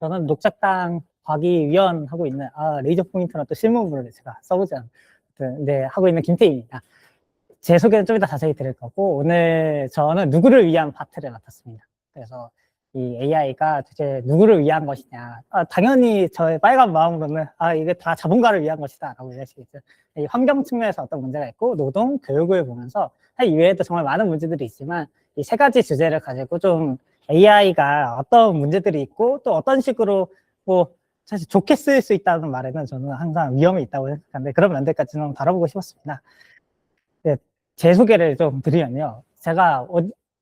저는 녹색당 과기위원 하고 있는 레이저 포인터는 또 실무부를 제가 써보지 않은 네, 하고 있는 김태희입니다. 제 소개는 좀 이따 자세히 드릴 거고 오늘 저는 누구를 위한 파트를 맡았습니다. 그래서 이 AI가 도대체 누구를 위한 것이냐 당연히 저의 빨간 마음으로는 이게 다 자본가를 위한 것이다 라고 얘기하시겠죠. 이 환경 측면에서 어떤 문제가 있고 노동, 교육을 보면서 이외에도 정말 많은 문제들이 있지만 이 세 가지 주제를 가지고 좀 AI가 어떤 문제들이 있고 또 어떤 식으로 뭐 사실 좋게 쓰일 수 있다는 말에는 저는 항상 위험이 있다고 생각하는데 그런 면들까지는 한번 다뤄보고 싶었습니다. 네, 제 소개를 좀 드리면요. 제가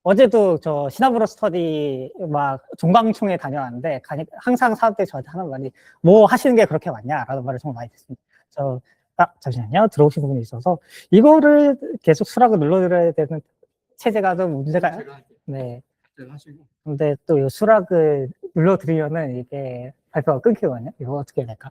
어제도 저 시나브로 스터디 막 종강총회 다녀왔는데 항상 사람들이 저한테 하는 말이 뭐 하시는 게 그렇게 많냐라는 말을 정말 많이 듣습니다. 잠시만요. 들어오신 부분이 있어서 이거를 계속 수락을 눌러드려야 되는 체제가 좀 문제가 네. 근데 또 이 수락을 눌러드리면은 이게 발표가 끊기거든요. 이거 어떻게 해야 될까?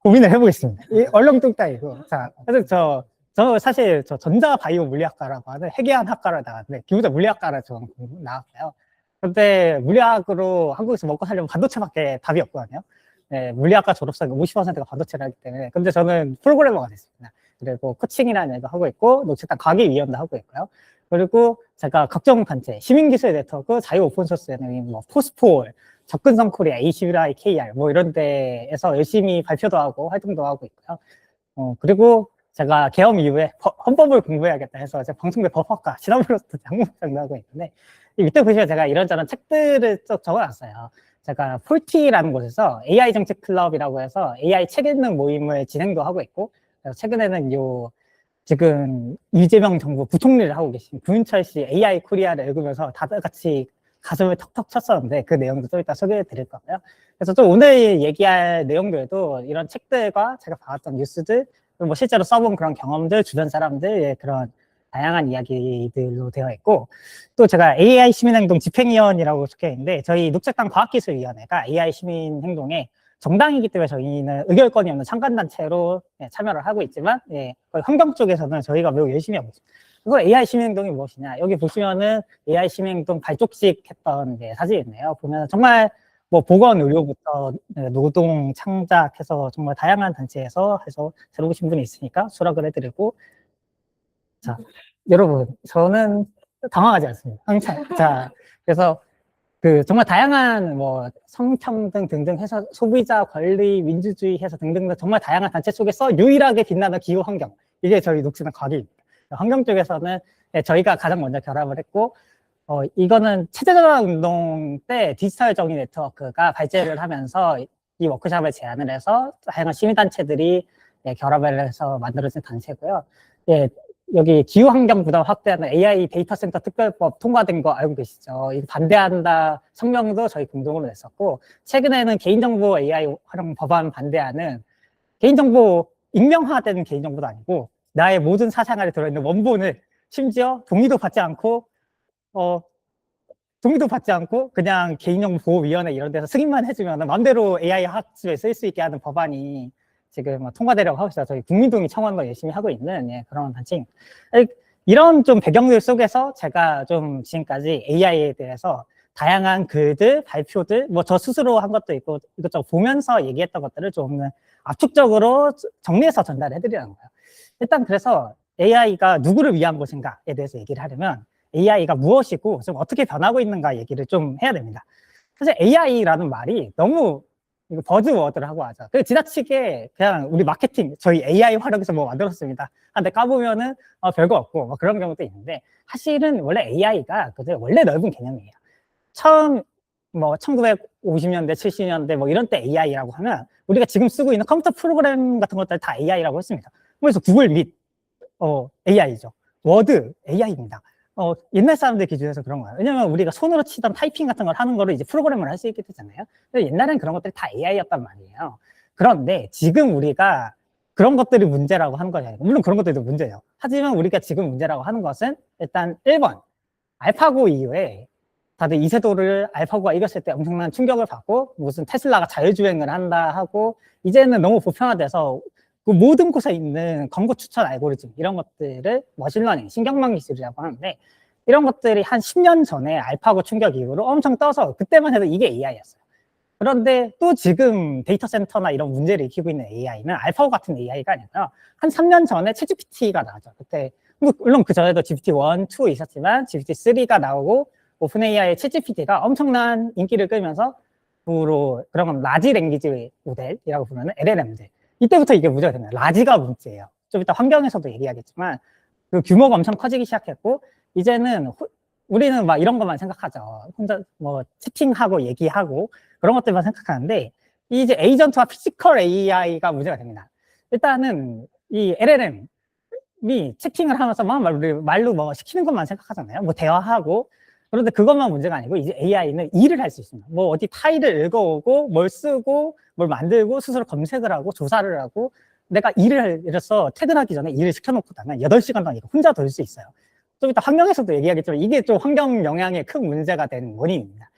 고민을 해보겠습니다. 이 얼렁뚱땅이고. 자, 그래서 저 사실 저 전자바이오 물리학과라고 하는 핵의학 학과를 나왔는데 기본적으로 물리학과를 좀 나왔어요. 근데 물리학으로 한국에서 먹고 살려면 반도체밖에 답이 없거든요. 네, 물리학과 졸업생이 50%가 반도체를 하기 때문에. 근데 저는 프로그래머가 됐습니다. 그리고 코칭이라는 일도 하고 있고, 녹색당 과기위원도 하고 있고요. 그리고 제가 각종 단체, 시민기술 네트워크, 자유 오픈소스 예능, 뭐 포스폴, 접근성 코리아, A11I, KR 뭐 이런 데에서 열심히 발표도 하고 활동도 하고 있고요. 그리고 제가 개엄 이후에 헌법을 공부해야겠다 해서 제가 방송대 법학과 시나브로스터 장문부장도 하고 있는데 이 밑에 보시면 제가 이런저런 책들을 쭉 적어놨어요. 제가 폴티라는 곳에서 AI 정책 클럽이라고 해서 AI 책 읽는 모임을 진행도 하고 있고 최근에는 지금 이재명 정부 부총리를 하고 계신 구윤철 씨 AI 코리아를 읽으면서 다들 같이 가슴을 턱턱 쳤었는데 그 내용도 좀 이따 소개해 드릴 거고요. 그래서 좀 오늘 얘기할 내용들도 이런 책들과 제가 봐왔던 뉴스들, 뭐 실제로 써본 그런 경험들, 주변 사람들의 그런 다양한 이야기들로 되어 있고, 또 제가 AI 시민행동 집행위원이라고 속해 있는데 저희 녹색당 과학기술위원회가 AI 시민행동에 정당이기 때문에 저희는 의결권이 없는 창간단체로 참여를 하고 있지만 환경 쪽에서는 저희가 매우 열심히 하고 있습니다. 그거 AI 시민행동이 무엇이냐? 여기 보시면은 AI 시민행동 발족식 했던 사진이 있네요. 보면 정말 뭐 보건 의료부터 노동 창작해서 정말 다양한 단체에서 해서 들어오신 분이 있으니까 수락을 해드리고, 자 여러분 저는 당황하지 않습니다. 항상 자 그래서 정말 다양한 뭐 성평등 등등 해서 소비자 권리 민주주의 해서 등등 정말 다양한 단체 속에서 유일하게 빛나는 기후 환경, 이게 저희 녹색당 과기입니다. 환경 쪽에서는 저희가 가장 먼저 결합을 했고 이거는 체제전환 운동 때 디지털 정의 네트워크가 발제를 하면서 이 워크숍을 제안을 해서 다양한 시민단체들이 결합을 해서 만들어진 단체고요. 여기 기후환경 부담 확대하는 AI 데이터 센터 특별법 통과된 거 알고 계시죠? 이거 반대한다 성명도 저희 공동으로 냈었고, 최근에는 개인정보 AI 활용 법안 반대하는 개인정보 익명화된 개인정보도 아니고 나의 모든 사생활에 들어있는 원본을 심지어 동의도 받지 않고 그냥 개인정보보호위원회 이런 데서 승인만 해주면 마음대로 AI 학습에 쓸 수 있게 하는 법안이 지금 통과되려고 하고 있어요. 저희 국민동의 청원도 열심히 하고 있는 그런 단체입니다. 이런 좀 배경들 속에서 제가 좀 지금까지 AI에 대해서 다양한 글들, 발표들, 뭐 저 스스로 한 것도 있고 이것저것 보면서 얘기했던 것들을 좀 압축적으로 정리해서 전달해드리는 거예요. 일단 그래서 AI가 누구를 위한 것인가에 대해서 얘기를 하려면 AI가 무엇이고 좀 어떻게 변하고 있는가 얘기를 좀 해야 됩니다. 사실 AI라는 말이 너무 버즈워드를 하고 하죠. 지나치게 그냥 우리 마케팅, 저희 AI 활용해서 뭐 만들었습니다. 근데 까보면은 별거 없고 뭐 그런 경우도 있는데 사실은 원래 AI가 원래 넓은 개념이에요. 처음 뭐 1950년대, 70년대 뭐 이런 때 AI라고 하면 우리가 지금 쓰고 있는 컴퓨터 프로그램 같은 것들 다 AI라고 했습니다. 그래서 구글 및 AI죠. 워드 AI입니다. 옛날 사람들 기준에서 그런 거예요. 왜냐면 우리가 손으로 치던 타이핑 같은 걸 하는 거를 이제 프로그램을 할 수 있게 되잖아요. 근데 옛날엔 그런 것들이 다 AI였단 말이에요. 그런데 지금 우리가 그런 것들이 문제라고 하는 것이 아니고, 물론 그런 것들도 문제예요. 하지만 우리가 지금 문제라고 하는 것은 일단 1번, 알파고 이후에 다들 이세돌을 알파고가 이겼을 때 엄청난 충격을 받고 무슨 테슬라가 자율주행을 한다 하고 이제는 너무 보편화돼서 그 모든 곳에 있는 광고 추천 알고리즘 이런 것들을 머신러닝, 신경망 기술이라고 하는데 이런 것들이 한 10년 전에 알파고 충격 이후로 엄청 떠서 그때만 해도 이게 AI였어요. 그런데 또 지금 데이터 센터나 이런 문제를 일으키고 있는 AI는 알파고 같은 AI가 아니고요. 한 3년 전에 챗GPT가 나왔죠. 그때 물론 그 전에도 GPT-1, 2 있었지만 GPT-3가 나오고 오픈 AI의 챗GPT가 엄청난 인기를 끌면서 주로 그런 라지 랭귀지 모델이라고 부르는 LLM들. 이때부터 이게 문제가 됩니다. 라지가 문제예요. 좀 이따 환경에서도 얘기하겠지만 그 규모가 엄청 커지기 시작했고 이제는 우리는 막 이런 것만 생각하죠. 혼자 뭐 채팅하고 얘기하고 그런 것들만 생각하는데 이제 에이전트와 피지컬 AI가 문제가 됩니다. 일단은 이 LLM이 채팅을 하면서 막 말로 뭐 시키는 것만 생각하잖아요. 뭐 대화하고. 그런데 그것만 문제가 아니고 이제 AI는 일을 할 수 있습니다. 뭐 어디 파일을 읽어오고 뭘 쓰고 뭘 만들고 스스로 검색을 하고 조사를 하고 내가 일을 해서 퇴근하기 전에 일을 시켜놓고 나면 8시간 동안 이거 혼자 돌 수 있어요. 좀 이따 환경에서도 얘기하겠지만 이게 좀 환경 영향에 큰 문제가 되는 원인입니다.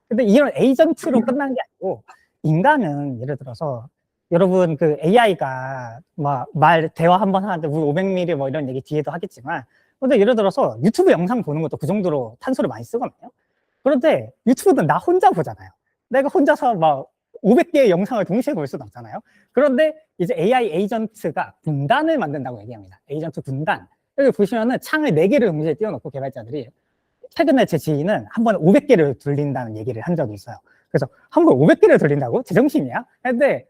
근데 이런 에이전트로 끝난 게 아니고 인간은 예를 들어서 여러분 그 AI가 막 대화 한번 하는데 우리 500ml 뭐 이런 얘기 뒤에도 하겠지만 근데 예를 들어서 유튜브 영상 보는 것도 그 정도로 탄소를 많이 쓰거든요. 그런데 유튜브는 나 혼자 보잖아요. 내가 혼자서 막 500개의 영상을 동시에 볼 수는 없잖아요. 그런데 이제 AI 에이전트가 군단을 만든다고 얘기합니다. 에이전트 군단. 여기 보시면은 창을 4개를 동시에 띄워놓고 개발자들이 최근에 제 지인은 한 번에 500개를 돌린다는 얘기를 한 적이 있어요. 그래서 한 번에 500개를 돌린다고? 제정신이야? 근데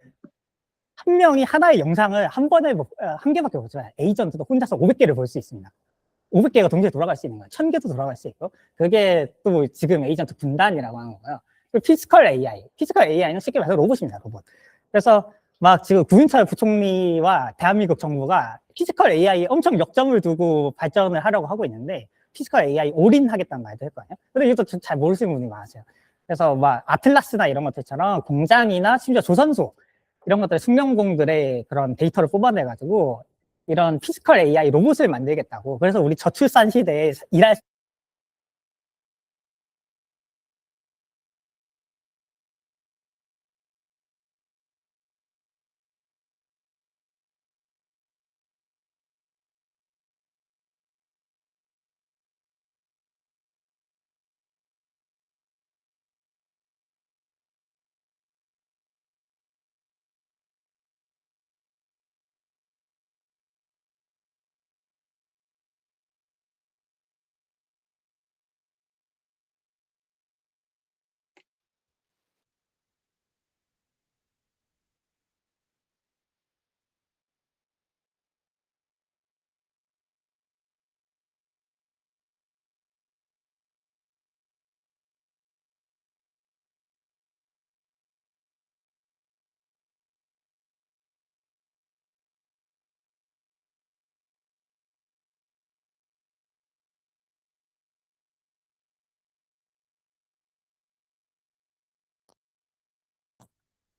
한 명이 하나의 영상을 한 번에 한 개밖에 못 봐요. 에이전트도 혼자서 500개를 볼 수 있습니다. 500개가 동시에 돌아갈 수 있는 거예요. 1000개도 돌아갈 수 있고. 그게 또 지금 에이전트 군단이라고 하는 거예요. 피지컬 AI. 피지컬 AI는 쉽게 말해서 로봇입니다, 로봇. 그래서 막 지금 구인철 부총리와 대한민국 정부가 피지컬 AI에 엄청 역점을 두고 발전을 하려고 하고 있는데 피지컬 AI 올인하겠다는 말도 했거든요. 근데 이것도 잘 모르시는 분이 많으세요. 그래서 막 아틀라스나 이런 것들처럼 공장이나 심지어 조선소 이런 것들 승용공들의 그런 데이터를 뽑아내가지고 이런 피지컬 AI 로봇을 만들겠다고. 그래서 우리 저출산 시대에 일할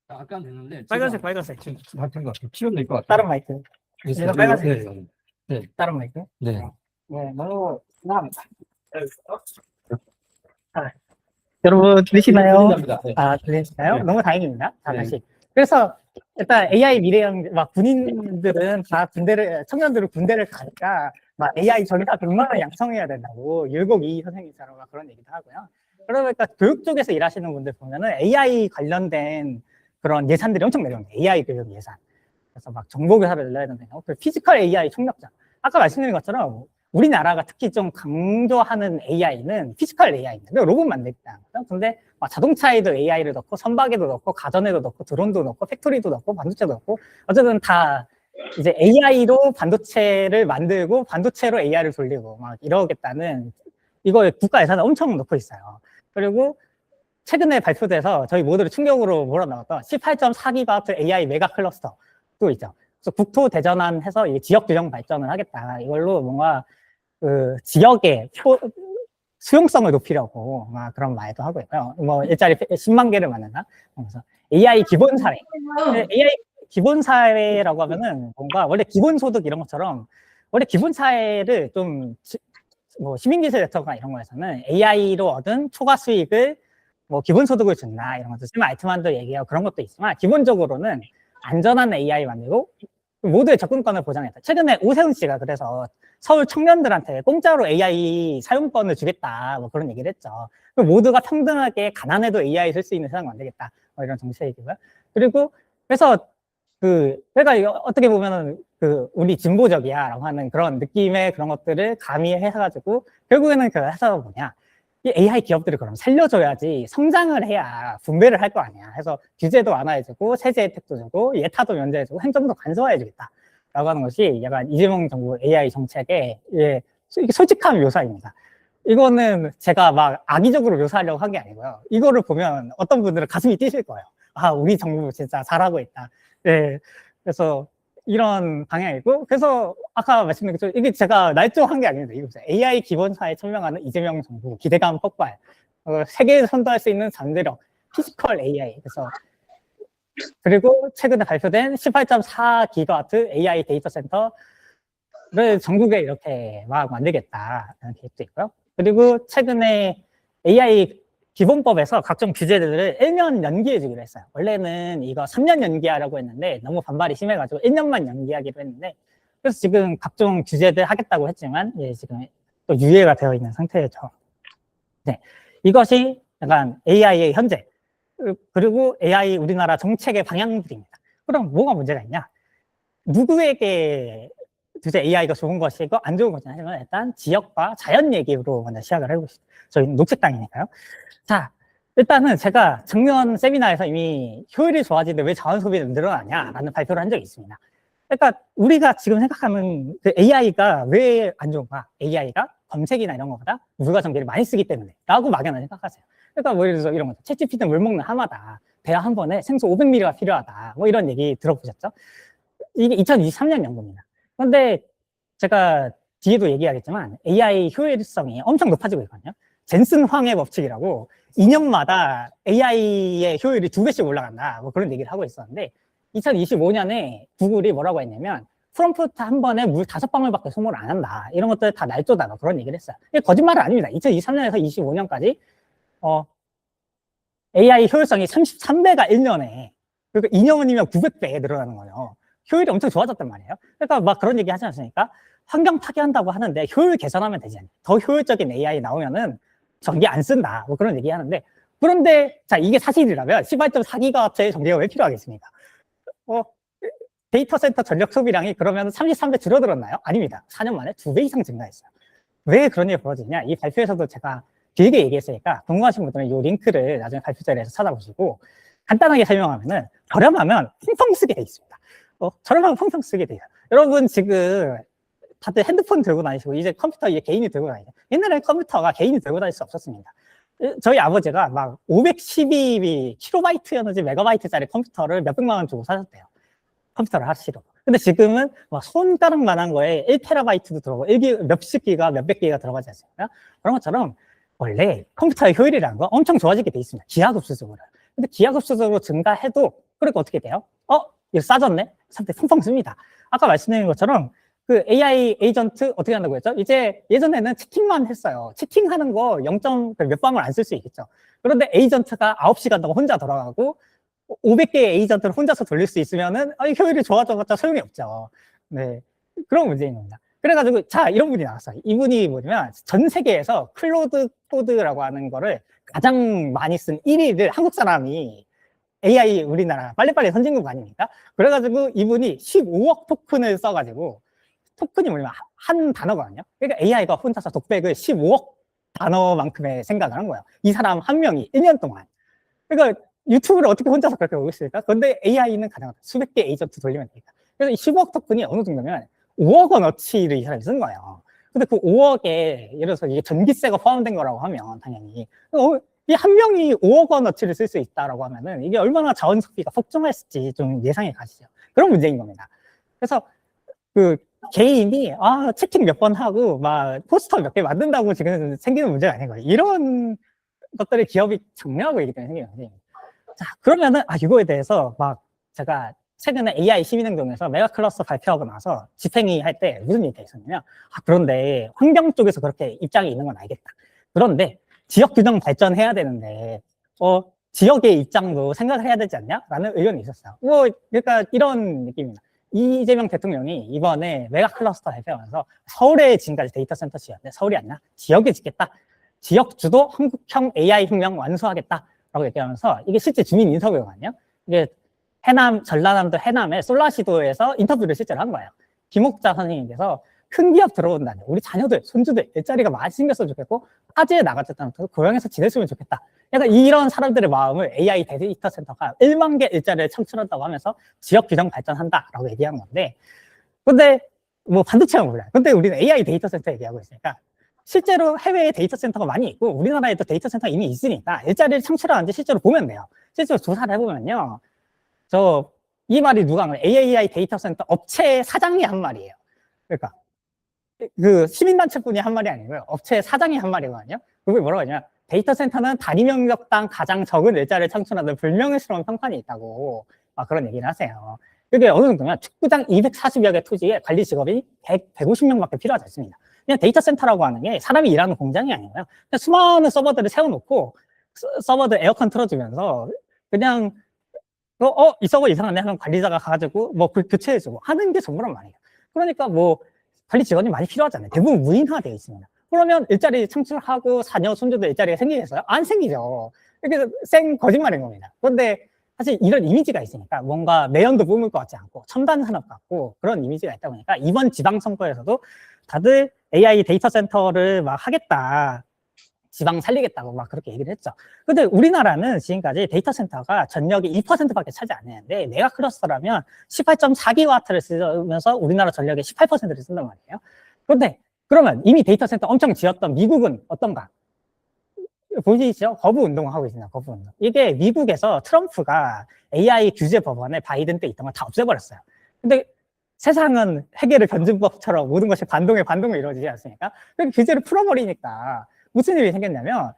아까 됐는데 빨간색. 지금 같은 거 치우면 될것 같아요. 다른 마이크. 얘가 빨간색. 네, 네. 다른 마이크. 네. 네, 너무 감사합니다. 여러분 들리시나요? 들린답니다. 네. 아, 들리시나요? 네. 너무 다행입니다. 자, 네. 다시. 그래서 일단 AI 미래형 막 군인들은 다 청년들은 군대를 가니까 막 AI 전사 100만을 양성해야 된다고 율곡 이 선생님처럼 막 그런 얘기도 하고요. 그러니까 교육 쪽에서 일하시는 분들 보면은 AI 관련된 그런 예산들이 엄청 내려옵니다. AI 교육 예산. 그래서 막 정보교사를 늘려야 된다고. 그 피지컬 AI 총력자. 아까 말씀드린 것처럼 우리나라가 특히 좀 강조하는 AI는 피지컬 AI입니다. 로봇 만들겠다는 거죠. 근데 자동차에도 AI를 넣고 선박에도 넣고 가전에도 넣고 드론도 넣고 팩토리도 넣고 반도체도 넣고 어쨌든 다 이제 AI로 반도체를 만들고 반도체로 AI를 돌리고 막 이러겠다는 이거 국가 예산을 엄청 넣고 있어요. 그리고 최근에 발표돼서 저희 모두를 충격으로 몰아넣었던 18.4기가와트 AI 메가 클러스터도 있죠. 그래서 국토 대전환해서 지역 균형 발전을 하겠다. 이걸로 뭔가 그 지역의 수용성을 높이려고 막 그런 말도 하고 있고요. 뭐 일자리 10만 개를 만든다. 그래서 AI 기본 사회. AI 기본 사회라고 하면은 뭔가 원래 기본 소득 이런 것처럼 원래 기본 사회를 좀 뭐 시민기술 네트워크나 이런 거에서는 AI로 얻은 초과 수익을 뭐 기본소득을 준다 이런 것도 지금 알트만도 얘기하고 그런 것도 있지만 기본적으로는 안전한 AI 만들고 모두의 접근권을 보장했다. 최근에 오세훈 씨가 그래서 서울 청년들한테 공짜로 AI 사용권을 주겠다 뭐 그런 얘기를 했죠. 모두가 평등하게 가난해도 AI 쓸 수 있는 세상을 만들겠다 이런 정책이고요. 그리고 그래서 내가 이거 어떻게 보면은 우리 진보적이야라고 하는 그런 느낌의 그런 것들을 가미해가지고 결국에는 그 회사가 뭐냐, 이 AI 기업들을 그럼 살려줘야지 성장을 해야 분배를 할 거 아니야. 해서 규제도 완화해주고 세제 혜택도 주고 예타도 면제해주고 행정도 간소화해주겠다라고 하는 것이 약간 이재명 정부 AI 정책의 솔직한 묘사입니다. 이거는 제가 막 악의적으로 묘사하려고 한 게 아니고요. 이거를 보면 어떤 분들은 가슴이 뛰실 거예요. 아, 우리 정부 진짜 잘하고 있다. 네, 그래서 이런 방향이고, 그래서 아까 말씀드린 것처럼 이게 제가 날조한 게 아닙니다. 이거 AI 기본사에 천명하는 이재명 정부 기대감 폭발, 세계에 선도할 수 있는 잠재력, 피지컬 AI. 그리고 최근에 발표된 18.4기가와트 AI 데이터 센터를 전국에 이렇게 막 만들겠다는 계획도 있고요. 그리고 최근에 AI 기본법에서 각종 규제들을 1년 연기해주기로 했어요. 원래는 이거 3년 연기하려고 했는데 너무 반발이 심해가지고 1년만 연기하기로 했는데, 그래서 지금 각종 규제들 하겠다고 했지만 지금 또 유예가 되어 있는 상태죠. 네, 이것이 약간 AI의 현재, 그리고 AI 우리나라 정책의 방향들입니다. 그럼 뭐가 문제가 있냐? 누구에게 도대체 AI가 좋은 것이고 안 좋은 것이냐 하면 일단 지역과 자연 얘기로 먼저 시작을 해보시죠. 저희는 녹색당이니까요. 자, 일단은 제가 작년 세미나에서 이미 효율이 좋아지는데 왜 자원 소비는 늘어나냐라는 발표를 한 적이 있습니다. 그러니까 우리가 지금 생각하는 AI가 왜 안 좋은가? AI가 검색이나 이런 것보다 물과 전기를 많이 쓰기 때문에 라고 막연하게 생각하세요. 그러니까 뭐 예를 들어서 이런 거죠. 챗GPT는 물 먹는 하마다 대화 한 번에 생수 500ml가 필요하다. 뭐 이런 얘기 들어보셨죠? 이게 2023년 연구입니다. 그런데 제가 뒤에도 얘기하겠지만 AI 효율성이 엄청 높아지고 있거든요. 젠슨 황의 법칙이라고 2년마다 AI의 효율이 2배씩 올라간다. 뭐 그런 얘기를 하고 있었는데 2025년에 구글이 뭐라고 했냐면 프롬프트 한 번에 물 5방울밖에 소모를 안 한다. 이런 것들 다 날조다. 뭐 그런 얘기를 했어요. 이게 거짓말은 아닙니다. 2023년에서 25년까지 AI 효율성이 33배가 1년에, 그러니까 2년이면 900배 늘어나는 거예요. 효율이 엄청 좋아졌단 말이에요. 그러니까 막 그런 얘기 하지 않습니까? 환경 파괴한다고 하는데 효율 개선하면 되지 않냐. 더 효율적인 AI 나오면은 전기 안 쓴다. 뭐 그런 얘기 하는데, 그런데 자, 이게 사실이라면 18.4기가와트의 전기가 왜 필요하겠습니까? 데이터 센터 전력 소비량이 그러면 33배 줄어들었나요? 아닙니다. 4년 만에 2배 이상 증가했어요. 왜 그런 일이 벌어지냐? 이 발표에서도 제가 길게 얘기했으니까 궁금하신 분들은 이 링크를 나중에 발표 자리에서 찾아보시고, 간단하게 설명하면은 저렴하면 펑펑 쓰게 돼 있습니다. 저렴하면 펑펑 쓰게 돼요. 여러분 지금 다들 핸드폰 들고 다니시고 이제 컴퓨터 이제 개인이 들고 다니죠. 옛날에 컴퓨터가 개인이 들고 다닐 수 없었습니다. 저희 아버지가 막 512kb였는지 메가바이트짜리 컴퓨터를 몇백만 원 주고 사셨대요. 컴퓨터를 하시려고. 근데 지금은 막 손가락만한 거에 1TB도 들어가고 몇십 기가, 몇백 기가 들어가지 않습니까? 그런 것처럼 원래 컴퓨터의 효율이라는 거 엄청 좋아지게 돼 있습니다. 기하급수적으로. 근데 기하급수적으로 증가해도 그러니까 어떻게 돼요? 이거 싸졌네? 상태 펑펑 씁니다. 아까 말씀드린 것처럼 그 AI 에이전트 어떻게 한다고 했죠? 이제 예전에는 채팅만 했어요. 채팅하는 거 0. 몇 방울 안 쓸 수 있겠죠. 그런데 에이전트가 9시간 동안 혼자 돌아가고 500개의 에이전트를 혼자서 돌릴 수 있으면은 효율이 좋아져봤자 소용이 없죠. 네, 그런 문제인 겁니다. 그래가지고 자, 이런 분이 나왔어요. 이분이 뭐냐면 전 세계에서 클로드 코드라고 하는 거를 가장 많이 쓴 1위를 한국 사람이 AI 우리나라 빨리빨리 선진국 아닙니까? 그래가지고 이분이 15억 토큰을 써가지고, 토큰이 뭐냐면 한 단어거든요. 그러니까 AI가 혼자서 독백을 15억 단어만큼의 생각을 한 거예요. 이 사람 한 명이 1년 동안. 그러니까 유튜브를 어떻게 혼자서 그렇게 보고 있을까? 그런데 AI는 가능하다. 수백 개 에이전트 돌리면 되니까. 그래서 이 15억 토큰이 어느 정도면 5억 원어치를 이 사람이 쓴 거예요. 근데 그 5억에 예를 들어서 이게 전기세가 포함된 거라고 하면 당연히 이 한 명이 5억 원어치를 쓸 수 있다라고 하면은 이게 얼마나 자원 소비가 폭증했을지 좀 예상이 가시죠. 그런 문제인 겁니다. 그래서 그 개인이 채팅 몇 번 하고 막 포스터 몇 개 만든다고 지금 생기는 문제가 아닌 거예요. 이런 것들을 기업이 장려하고 있기 때문에 생기는 문제입니다. 자, 그러면은 이거에 대해서 막 제가 최근에 AI 시민행동에서 메가 클러스터 발표하고 나서 집행위 할 때 무슨 얘기가 있었냐면, 그런데 환경 쪽에서 그렇게 입장이 있는 건 알겠다. 그런데 지역 균형 발전해야 되는데 지역의 입장도 생각을 해야 되지 않냐? 라는 의견이 있었어요. 그러니까 이런 느낌입니다. 이재명 대통령이 이번에 메가 클러스터 발표하면서 서울에 지금까지 데이터 센터 지었는데 서울이 아니라 지역에 짓겠다. 지역 주도 한국형 AI 혁명 완수하겠다. 라고 얘기하면서 이게 실제 주민 인터뷰거든요. 이게 해남, 전라남도 해남의 솔라시도에서 인터뷰를 실제로 한 거예요. 김옥자 선생님께서 큰 기업 들어온다니 우리 자녀들, 손주들 일자리가 많이 생겼으면 좋겠고 화재에 나갔다면 고향에서 지냈으면 좋겠다. 약간 이런 사람들의 마음을 AI 데이터 센터가 1만 개 일자리를 창출한다고 하면서 지역 균형 발전한다라고 얘기한 건데, 근데 뭐 반도체는 몰라요. 근데 우리는 AI 데이터 센터 얘기하고 있으니까 실제로 해외에 데이터 센터가 많이 있고 우리나라에도 데이터 센터가 이미 있으니까 일자리를 창출하는지 실제로 보면 돼요. 실제로 조사를 해보면요. 이 말이 누가 한 거예요? AI 데이터 센터 업체 사장이 한 말이에요. 그러니까 그 시민단체분이 한 말이 아니고요. 업체 사장이 한 말이거든요. 그게 뭐라고 하냐면 데이터 센터는 단위 명령당 가장 적은 일자리를 창출하는 불명예스러운 평판이 있다고 그런 얘기를 하세요. 그게 어느 정도면 축구장 240여 개 토지에 관리 직업이 150명밖에 필요하지 않습니다. 그냥 데이터 센터라고 하는 게 사람이 일하는 공장이 아니고요. 그냥 수많은 서버들을 세워놓고 서버들 에어컨 틀어주면서 그냥 이 서버 이상하네 하면 관리자가 가가지고 뭐 교체해주고 하는 게 전부란 말이에요. 그러니까 뭐 관리 직원이 많이 필요하잖아요. 대부분 무인화되어 있습니다. 그러면 일자리 창출하고 자녀, 손주들 일자리가 생기겠어요? 안 생기죠. 이게 생 거짓말인 겁니다. 그런데 사실 이런 이미지가 있으니까 뭔가 매연도 뿜을 것 같지 않고 첨단 산업 같고 그런 이미지가 있다 보니까 이번 지방선거에서도 다들 AI 데이터 센터를 막 하겠다. 지방 살리겠다고 막 그렇게 얘기를 했죠. 근데 우리나라는 지금까지 데이터 센터가 전력의 2%밖에 차지 안 했는데 메가 클러스터라면 18.4기와트를 쓰면서 우리나라 전력의 18%를 쓴단 말이에요. 그런데 그러면 이미 데이터 센터 엄청 지었던 미국은 어떤가? 보이시죠? 거부 운동을 하고 있습니다. 거부 운동. 이게 미국에서 트럼프가 AI 규제 법안에 바이든 때 있던 걸 다 없애버렸어요. 근데 세상은 해결의 변증법처럼 모든 것이 반동에 이루어지지 않습니까? 그 규제를 풀어버리니까 무슨 일이 생겼냐면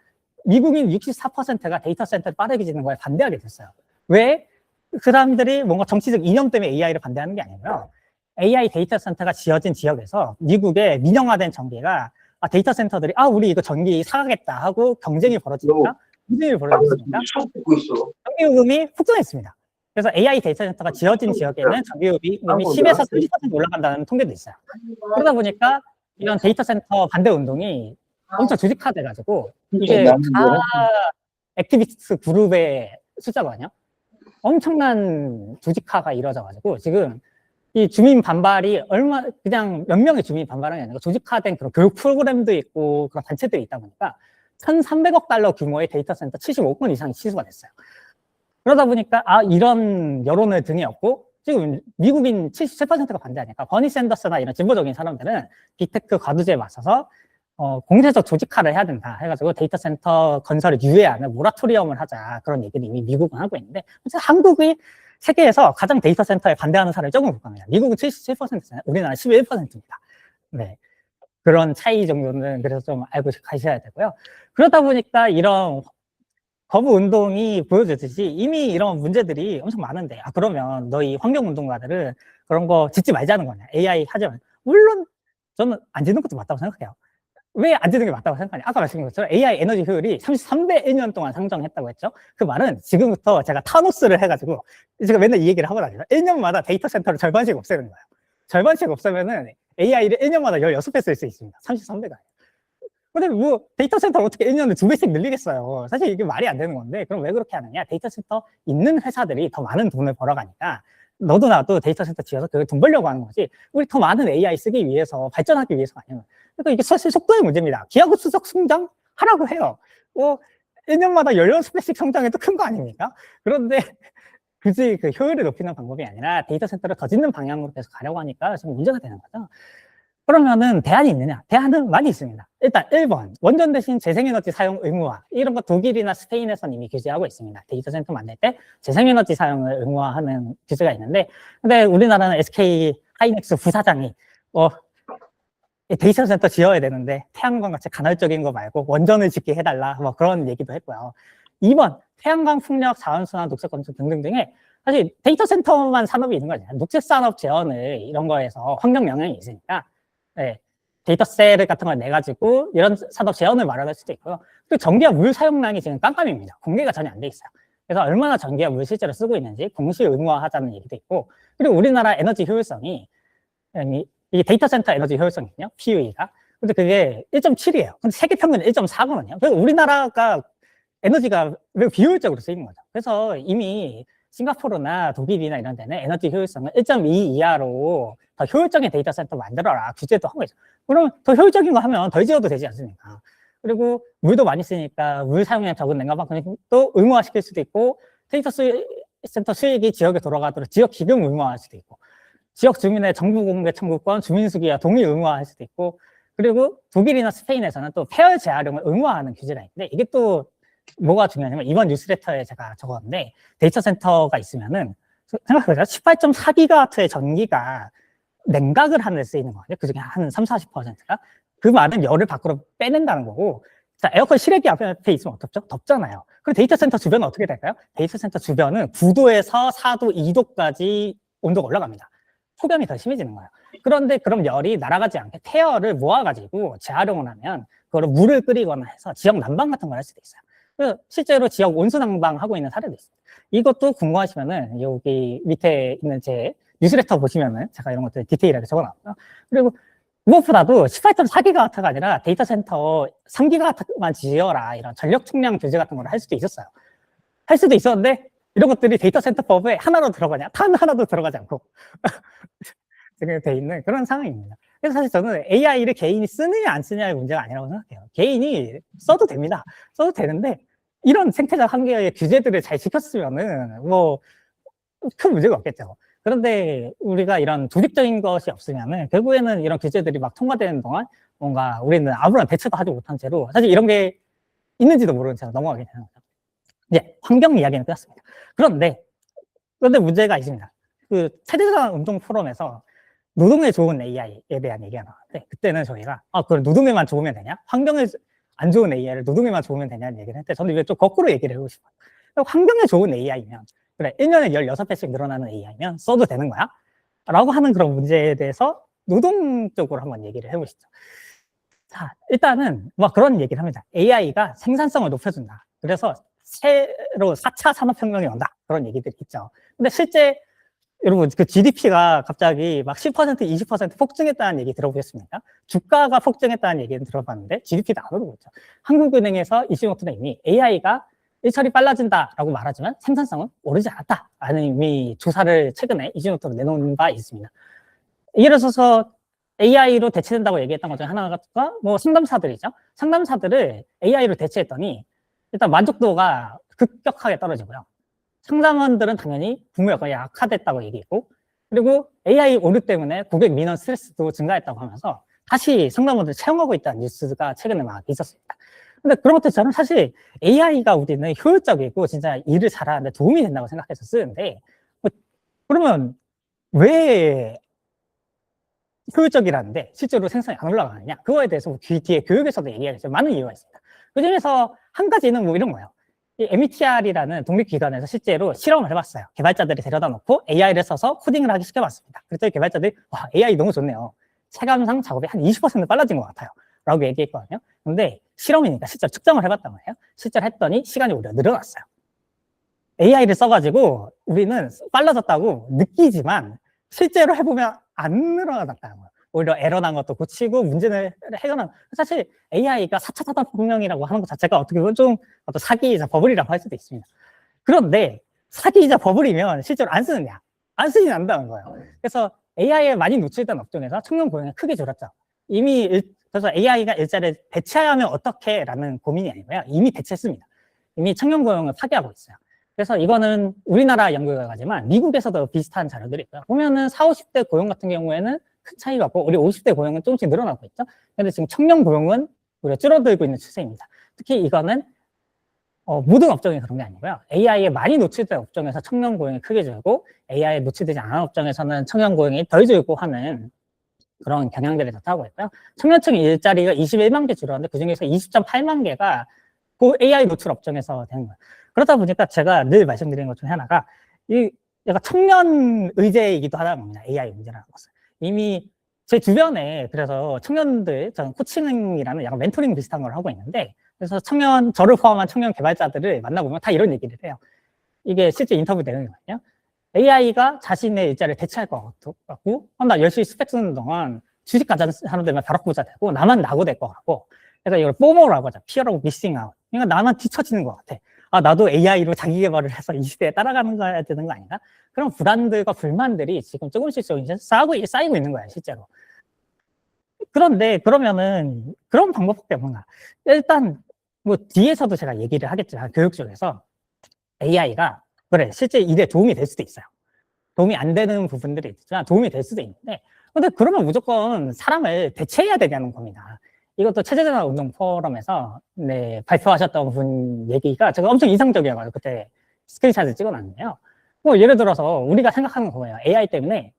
미국인 64%가 데이터 센터를 빠르게 짓는 거에 반대하게 됐어요. 왜? 그 사람들이 뭔가 정치적 이념 때문에 AI를 반대하는 게 아니고요. AI 데이터 센터가 지어진 지역에서 미국의 민영화된 전기가 데이터 센터들이 우리 이거 전기 사가겠다 하고 경쟁이 벌어지니까 무슨 일이 벌어졌습니까? 전기요금이 폭등했습니다. 그래서 AI 데이터 센터가 지어진 지역에는 전기요금이 10에서 30% 올라간다는 통계도 있어요. 그러다 보니까 이런 데이터 센터 반대 운동이 엄청 조직화돼가지고 이게 다 액티비스트 그룹의 숫자거든요. 엄청난 조직화가 이루어져가지고 지금 이 주민 반발이 그냥 몇 명의 주민이 반발하는 게 아니라 조직화된 그런 교육 프로그램도 있고 그런 단체들이 있다 보니까 1,300억 달러 규모의 데이터 센터 75건 이상이 취소가 됐어요. 그러다 보니까 이런 여론을 등에 업고 지금 미국인 77%가 반대하니까 버니 샌더스나 이런 진보적인 사람들은 빅테크 과도제에 맞서서 공세적 조직화를 해야 된다 해가지고 데이터 센터 건설을 유예하는 모라토리엄을 하자 그런 얘기를 이미 미국은 하고 있는데 한국이 세계에서 가장 데이터 센터에 반대하는 사람이 조금 볼 겁니다. 미국은 77%잖아요. 우리나라는 11%입니다. 네. 그런 차이 정도는 그래서 좀 알고 가셔야 되고요. 그러다 보니까 이런 거부 운동이 보여주듯이 이미 이런 문제들이 엄청 많은데 그러면 너희 환경운동가들은 그런 거 짓지 말자는 거냐. AI 하자면 물론 저는 안 짓는 것도 맞다고 생각해요. 왜 안 짓는 게 맞다고 생각하냐? 아까 말씀드린 것처럼 AI 에너지 효율이 33배 1년 동안 상정했다고 했죠. 그 말은 지금부터 제가 타노스를 해가지고 제가 맨날 이 얘기를 하고 다녀요. 1년마다 데이터 센터를 절반씩 없애는 거예요. 절반씩 없애면은 AI를 1년마다 16배 쓸 수 있습니다. 33배가. 근데 뭐 데이터 센터를 어떻게 1년에 2배씩 늘리겠어요. 사실 이게 말이 안 되는 건데 그럼 왜 그렇게 하느냐? 데이터 센터 있는 회사들이 더 많은 돈을 벌어가니까 너도 나도 데이터 센터 지어서 그걸 돈 벌려고 하는 거지 우리 더 많은 AI 쓰기 위해서 발전하기 위해서가 아니에요. 그러니까 이게 사실 속도의 문제입니다. 기하급수적 성장 하라고 해요. 1년마다 16배씩 성장해도 큰 거 아닙니까? 그런데 굳이 그 효율을 높이는 방법이 아니라 데이터 센터를 더 짓는 방향으로 계속 가려고 하니까 좀 문제가 되는 거죠. 그러면은 대안이 있느냐? 대안은 많이 있습니다. 일단 1번, 원전 대신 재생에너지 사용 의무화. 이런 거 독일이나 스페인에서는 이미 규제하고 있습니다. 데이터 센터 만들 때 재생에너지 사용을 의무화하는 규제가 있는데, 근데 우리나라는 SK 하이닉스 부사장이 데이터 센터 지어야 되는데 태양광 같이 간헐적인 거 말고 원전을 짓게 해달라 뭐 그런 얘기도 했고요. 2번, 태양광 풍력 자원순환 녹색 건축 등등등의 사실 데이터 센터만 산업이 있는 거 아니에요. 녹색 산업 재현을 이런 거에서 환경 영향이 있으니까 네, 데이터 셀 같은 걸 내가지고 이런 산업 재현을 마련할 수도 있고요. 그리고 전기와 물 사용량이 지금 깜깜입니다. 공개가 전혀 안 돼 있어요. 그래서 얼마나 전기와 물 실제로 쓰고 있는지 공시 의무화하자는 얘기도 있고, 그리고 우리나라 에너지 효율성이 이게 데이터 센터 에너지 효율성이거든요. PUE가. 근데 그게 1.7이에요. 근데 세계 평균 1.4거든요. 그래서 우리나라가 에너지가 매우 비효율적으로 쓰이는 거죠. 그래서 이미 싱가포르나 독일이나 이런 데는 에너지 효율성을 1.2 이하로 더 효율적인 데이터 센터 만들어라 규제도 하고 있죠. 그러면 더 효율적인 거 하면 덜 지어도 되지 않습니까? 그리고 물도 많이 쓰니까 물 사용량 적은 냉각방을 또 의무화시킬 수도 있고, 데이터 센터 수익이 지역에 돌아가도록 지역 기금 의무화할 수도 있고, 지역 주민의 정부 공개 청구권, 주민 수기와 동의 의무화할 수도 있고, 그리고 독일이나 스페인에서는 또 폐열 재활용을 의무화하는 규제가 있는데, 이게 또 뭐가 중요하냐면 이번 뉴스레터에 제가 적었는데, 데이터 센터가 있으면은 생각해보세요. 18.4기가와트의 전기가 냉각을 하는 데 쓰이는 거거든요. 그 중에 한 30-40%가. 그 말은 열을 밖으로 빼낸다는 거고, 자, 에어컨 실외기 앞에 있으면 어떻죠? 덥잖아요. 그럼 데이터 센터 주변은 어떻게 될까요? 데이터 센터 주변은 9도에서 4도, 2도까지 온도가 올라갑니다. 폭염이 더 심해지는 거예요. 그런데 그럼 열이 날아가지 않게 폐열을 모아가지고 재활용을 하면 그거를 물을 끓이거나 해서 지역 난방 같은 걸 할 수도 있어요. 그래서 실제로 지역 온수 난방하고 있는 사례도 있습니다. 이것도 궁금하시면은 여기 밑에 있는 제 뉴스레터 보시면은 제가 이런 것들 디테일하게 적어놨고요. 그리고 무엇보다도 18.4기가와트가 아니라 데이터 센터 3기가와트만 지어라, 이런 전력 총량 규제 같은 걸 할 수도 있었어요. 할 수도 있었는데 이런 것들이 데이터 센터 법에 하나도 들어가냐? 단 하나도 들어가지 않고 지금 돼 있는 그런 상황입니다. 그래서 사실 저는 AI를 개인이 쓰느냐 안 쓰느냐의 문제가 아니라고 생각해요. 개인이 써도 됩니다. 써도 되는데 이런 생태적 한계의 규제들을 잘 지켰으면은 뭐 큰 문제가 없겠죠. 그런데 우리가 이런 조직적인 것이 없으면은 결국에는 이런 규제들이 막 통과되는 동안 뭔가 우리는 아무런 대처도 하지 못한 채로 사실 이런 게 있는지도 모르는 채로 넘어가게 되는 거죠. 이제 환경 이야기는 끝났습니다. 그런데 문제가 있습니다. 그 세대장 운동 포럼에서 노동에 좋은 AI에 대한 얘기가 나왔는데, 그때는 저희가 그걸 노동에만 좋으면 되냐? 환경에 안 좋은 AI를 노동에만 좋으면 되냐는 얘기를 했는데, 저는 이거 좀 거꾸로 얘기를 해보고 싶어요. 환경에 좋은 AI면, 그래, 1년에 16배씩 늘어나는 AI면 써도 되는 거야? 라고 하는 그런 문제에 대해서 노동 쪽으로 한번 얘기를 해보시죠. 자, 일단은 뭐 그런 얘기를 합니다. AI가 생산성을 높여준다. 그래서 새로 4차 산업혁명이 온다. 그런 얘기들이 있죠. 근데 실제 여러분 그 GDP가 갑자기 막 10%, 20% 폭증했다는 얘기 들어보셨습니까? 주가가 폭증했다는 얘기는 들어봤는데 GDP도 안 오르고 있죠. 한국은행에서 이슈노트는 이미 AI가 일처리 빨라진다라고 말하지만 생산성은 오르지 않았다라는 이미 조사를 최근에 이슈노트로 내놓은 바 있습니다. 예를 들어서 AI로 대체된다고 얘기했던 것 중에 하나가 뭐 상담사들이죠. 상담사들을 AI로 대체했더니 일단 만족도가 급격하게 떨어지고요. 상담원들은 당연히 부무 여건이 약화됐다고 얘기했고, 그리고 AI 오류 때문에 고객 민원 스트레스도 증가했다고 하면서 다시 상담원들을 채용하고 있다는 뉴스가 최근에 막 있었습니다. 근데 그런 것들처럼 사실 AI가 우리는 효율적이고 진짜 일을 잘하는데 도움이 된다고 생각해서 쓰는데, 그러면 왜 효율적이라는데 실제로 생산이 안 올라가느냐? 그거에 대해서 뒤에 교육에서도 얘기하겠지만 많은 이유가 있습니다. 그 중에서 한 가지는 뭐 이런 거예요. 이 MITR이라는 독립기관에서 실제로 실험을 해봤어요. 개발자들이 데려다 놓고 AI를 써서 코딩을 하기 시켜봤습니다. 그랬더니 개발자들이 와, AI 너무 좋네요. 체감상 작업이 한 20% 빨라진 것 같아요. 라고 얘기했거든요. 근데 실험이니까 실제로 측정을 해봤단 말이에요. 실제로 했더니 시간이 오히려 늘어났어요. AI를 써가지고 우리는 빨라졌다고 느끼지만 실제로 해보면 안 늘어났다는 거예요. 오히려 에러 난 것도 고치고 문제를 해결하는, 사실 AI가 4차 산업혁명이라고 하는 것 자체가 어떻게 보면 좀 어떤 사기이자 버블이라고 할 수도 있습니다. 그런데 사기이자 버블이면 실제로 안 쓰느냐? 안 쓰진 않는다는 거예요. 그래서 AI에 많이 노출된 업종에서 청년 고용이 크게 줄었죠. 그래서 AI가 일자리를 대체하면 어떻게? 라는 고민이 아니고요. 이미 대체했습니다. 이미 청년 고용을 파괴하고 있어요. 그래서 이거는 우리나라 연구결과지만 미국에서도 비슷한 자료들이 있고요. 보면은 40, 50대 고용 같은 경우에는 큰 차이가 없고, 우리 50대 고용은 조금씩 늘어나고 있죠. 근데 지금 청년 고용은 오히려 줄어들고 있는 추세입니다. 특히 이거는 모든 업종이 그런 게 아니고요. AI에 많이 노출된 업종에서 청년 고용이 크게 줄고, AI에 노출되지 않은 업종에서는 청년 고용이 덜 줄고 하는 그런 경향들이 나타나고 있고요. 청년층 일자리가 21만 개 줄었는데 그중에서 20.8만 개가 그 AI 노출 업종에서 되는 거예요. 그러다 보니까 제가 늘 말씀드리는 것 중에 하나가 이 약간 청년 의제이기도 하다는 겁니다. AI 문제라는 것은. 이미 제 주변에 그래서 청년들, 저는 코칭이라는 약간 멘토링 비슷한 걸 하고 있는데, 그래서 저를 포함한 청년 개발자들을 만나보면 다 이런 얘기를 해요. 이게 실제 인터뷰 내용이거든요. AI가 자신의 일자리를 대체할 것 같고, 나 열심히 스펙 쓰는 동안 주식 가진 사람들만 벼락 부자 되고, 나만 낙오될 것 같고, 그래서 이걸 포모라고 하죠. Fear of missing out. 그러니까 나만 뒤처지는 것 같아. 아, 나도 AI로 자기 개발을 해서 이 시대에 따라가는 거야 되는 거 아닌가? 그런 불안들과 불만들이 지금 조금씩 쌓이고 있는 거예요, 실제로. 그런데 그러면은 그런 방법밖에 없는가? 일단 뭐 뒤에서도 제가 얘기를 하겠지만 교육 쪽에서 AI가 그래 실제 일에 도움이 될 수도 있어요. 도움이 안 되는 부분들이 있지만 도움이 될 수도 있는데 근데 그러면 무조건 사람을 대체해야 되냐는 겁니다. 이것도 체제전환 운동 포럼에서 네, 발표하셨던 분 얘기가 제가 엄청 인상적이어가지고 그때 스크린샷을 찍어놨는데요. 뭐 예를 들어서 우리가 생각하는 거예요. AI 때문에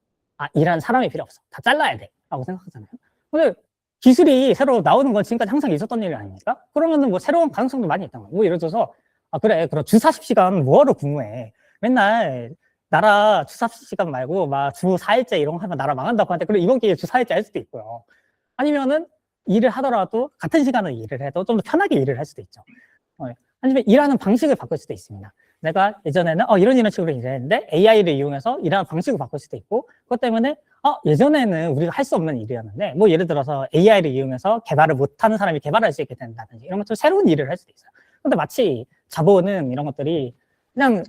일하는 사람이 필요 없어. 다 잘라야 돼. 라고 생각하잖아요. 근데 기술이 새로 나오는 건 지금까지 항상 있었던 일 아닙니까? 그러면은 뭐 새로운 가능성도 많이 있단 말이에요. 뭐 예를 들어서 그래 그럼 주 40시간 뭐하러 근무해? 맨날 나라 주 40시간 말고 막 주 4일째 이런 거 하면 나라 망한다고 하는데 그럼 이번 기회에 주 4일째 할 수도 있고요. 아니면은 일을 하더라도 같은 시간을 일을 해도 좀 더 편하게 일을 할 수도 있죠. 아니면 일하는 방식을 바꿀 수도 있습니다. 내가 예전에는 이런 식으로 일했는데 AI를 이용해서 일하는 방식을 바꿀 수도 있고 그것 때문에 예전에는 우리가 할 수 없는 일이었는데 뭐 예를 들어서 AI를 이용해서 개발을 못하는 사람이 개발할 수 있게 된다든지 이런 것처럼 새로운 일을 할 수도 있어요. 근데 마치 자본은 이런 것들이 그냥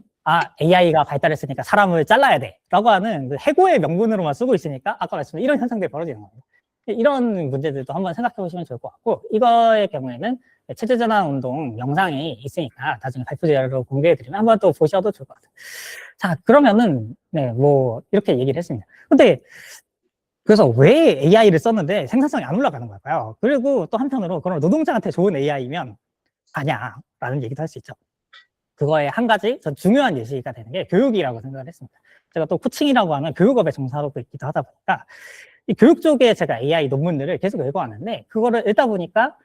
AI가 발달했으니까 사람을 잘라야 돼 라고 하는 그 해고의 명분으로만 쓰고 있으니까 아까 말씀드린 이런 현상들이 벌어지는 거예요. 이런 문제들도 한번 생각해 보시면 좋을 것 같고 이거의 경우에는 체제전환 운동 영상이 있으니까 나중에 발표 자료로 공개해 드리면 한번 또 보셔도 좋을 것 같아요. 자 그러면은 네 뭐 이렇게 얘기를 했습니다. 근데 그래서 왜 AI를 썼는데 생산성이 안 올라가는 걸까요? 그리고 또 한편으로 그럼 노동자한테 좋은 AI면 가냐라는 얘기도 할 수 있죠. 그거에 한 가지 전 중요한 예시가 되는 게 교육이라고 생각을 했습니다. 제가 또 코칭이라고 하는 교육업에 종사하고 있기도 하다 보니까 이 교육 쪽에 제가 AI 논문들을 계속 읽어왔는데 그거를 읽다 보니까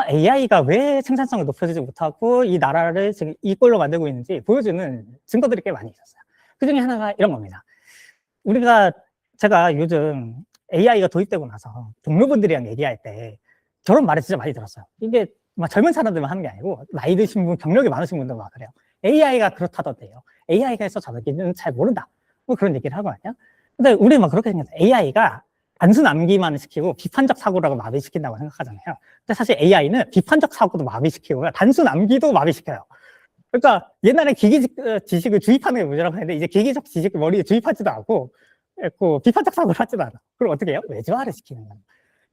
AI가 왜 생산성을 높여주지 못하고 이 나라를 지금 이 꼴로 만들고 있는지 보여주는 증거들이 꽤 많이 있었어요. 그 중에 하나가 이런 겁니다. 제가 요즘 AI가 도입되고 나서 동료분들이랑 얘기할 때 저런 말을 진짜 많이 들었어요. 이게 막 젊은 사람들만 하는 게 아니고 나이 드신 분, 경력이 많으신 분들 막 그래요. AI가 그렇다던데요. AI가 해서 저렇게는 잘 모른다. 뭐 그런 얘기를 하거든요. 근데 우리 막 그렇게 생각해요. AI가 단순 암기만 시키고 비판적 사고라고 마비시킨다고 생각하잖아요. 근데 사실 AI는 비판적 사고도 마비시키고요. 단순 암기도 마비시켜요. 그러니까 옛날에 기기적 지식을 주입하는 게 문제라고 했는데 이제 기기적 지식을 머리에 주입하지도 않고 비판적 사고를 하지도 않아. 그럼 어떻게 해요? 외주화를 시키는 거예요.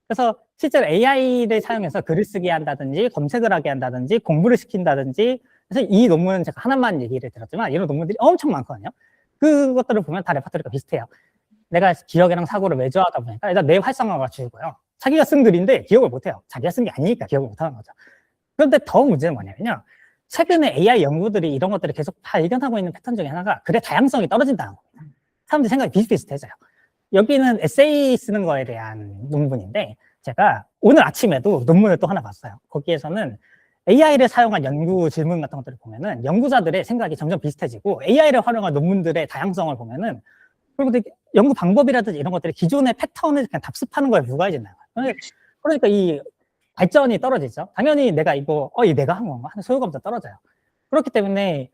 그래서 실제로 AI를 사용해서 글을 쓰게 한다든지 검색을 하게 한다든지 공부를 시킨다든지 그래서 이 논문은 제가 하나만 얘기를 들었지만 이런 논문들이 엄청 많거든요. 그것들을 보면 다 레퍼토리가 비슷해요. 내가 기억이랑 사고를 외주화하다 보니까 일단 내 활성화가 줄고요. 자기가 쓴 글인데 기억을 못해요. 자기가 쓴 게 아니니까 기억을 못하는 거죠. 그런데 더 문제는 뭐냐면요. 최근에 AI 연구들이 이런 것들을 계속 발견하고 있는 패턴 중에 하나가 글의 다양성이 떨어진다는 겁니다. 사람들 생각이 비슷비슷해져요. 여기는 에세이 쓰는 거에 대한 논문인데 제가 오늘 아침에도 논문을 또 하나 봤어요. 거기에서는 AI를 사용한 연구 질문 같은 것들을 보면은 연구자들의 생각이 점점 비슷해지고 AI를 활용한 논문들의 다양성을 보면은 그리고 연구 방법이라든지 이런 것들이 기존의 패턴을 그냥 답습하는 거에 불과해진다는 거예요. 그러니까 이 발전이 떨어지죠. 당연히 내가 이거 내가 한 건가 하는 소유감도 떨어져요. 그렇기 때문에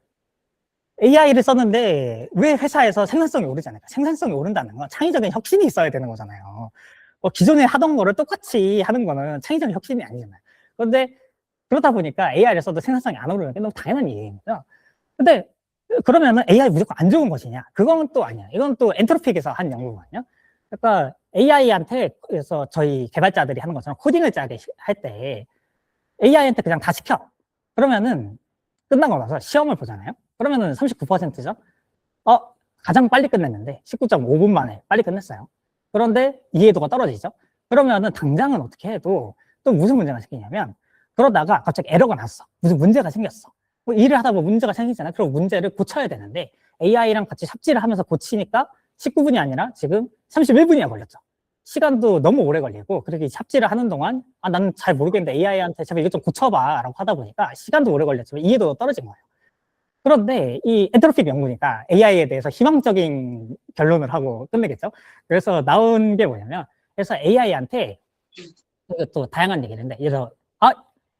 AI를 썼는데 왜 회사에서 생산성이 오르지 않을까? 생산성이 오른다는 건 창의적인 혁신이 있어야 되는 거잖아요. 기존에 하던 거를 똑같이 하는 거는 창의적인 혁신이 아니잖아요. 그런데 그러다 보니까 AI를 써도 생산성이 안 오르는 게 너무 당연한 얘기입니다. 근데 그러면은 AI 무조건 안 좋은 것이냐? 그건 또 아니야. 이건 또 엔트로픽에서 한 연구거든요. 그러니까 AI한테 그래서 저희 개발자들이 하는 것처럼 코딩을 짜게 할 때 AI한테 그냥 다 시켜. 그러면은 끝나고 나서 시험을 보잖아요. 그러면은 39%죠. 가장 빨리 끝냈는데 19.5분 만에 빨리 끝냈어요. 그런데 이해도가 떨어지죠. 그러면은 당장은 어떻게 해도 또 무슨 문제가 생기냐면 그러다가 갑자기 에러가 났어. 무슨 문제가 생겼어. 뭐 일을 하다 보면 문제가 생기잖아요. 그럼 문제를 고쳐야 되는데 AI랑 같이 삽질을 하면서 고치니까 19분이 아니라 지금 31분이나 걸렸죠. 시간도 너무 오래 걸리고 그렇게 삽질을 하는 동안 나는 잘 모르겠는데 AI한테 제발 이거 좀 고쳐봐 라고 하다 보니까 시간도 오래 걸렸지만 이해도도 떨어진 거예요. 그런데 이 엔트로픽 연구니까 AI에 대해서 희망적인 결론을 하고 끝내겠죠. 그래서 나온 게 뭐냐면 그래서 AI한테 또 다양한 얘기를 했는데 예를 들어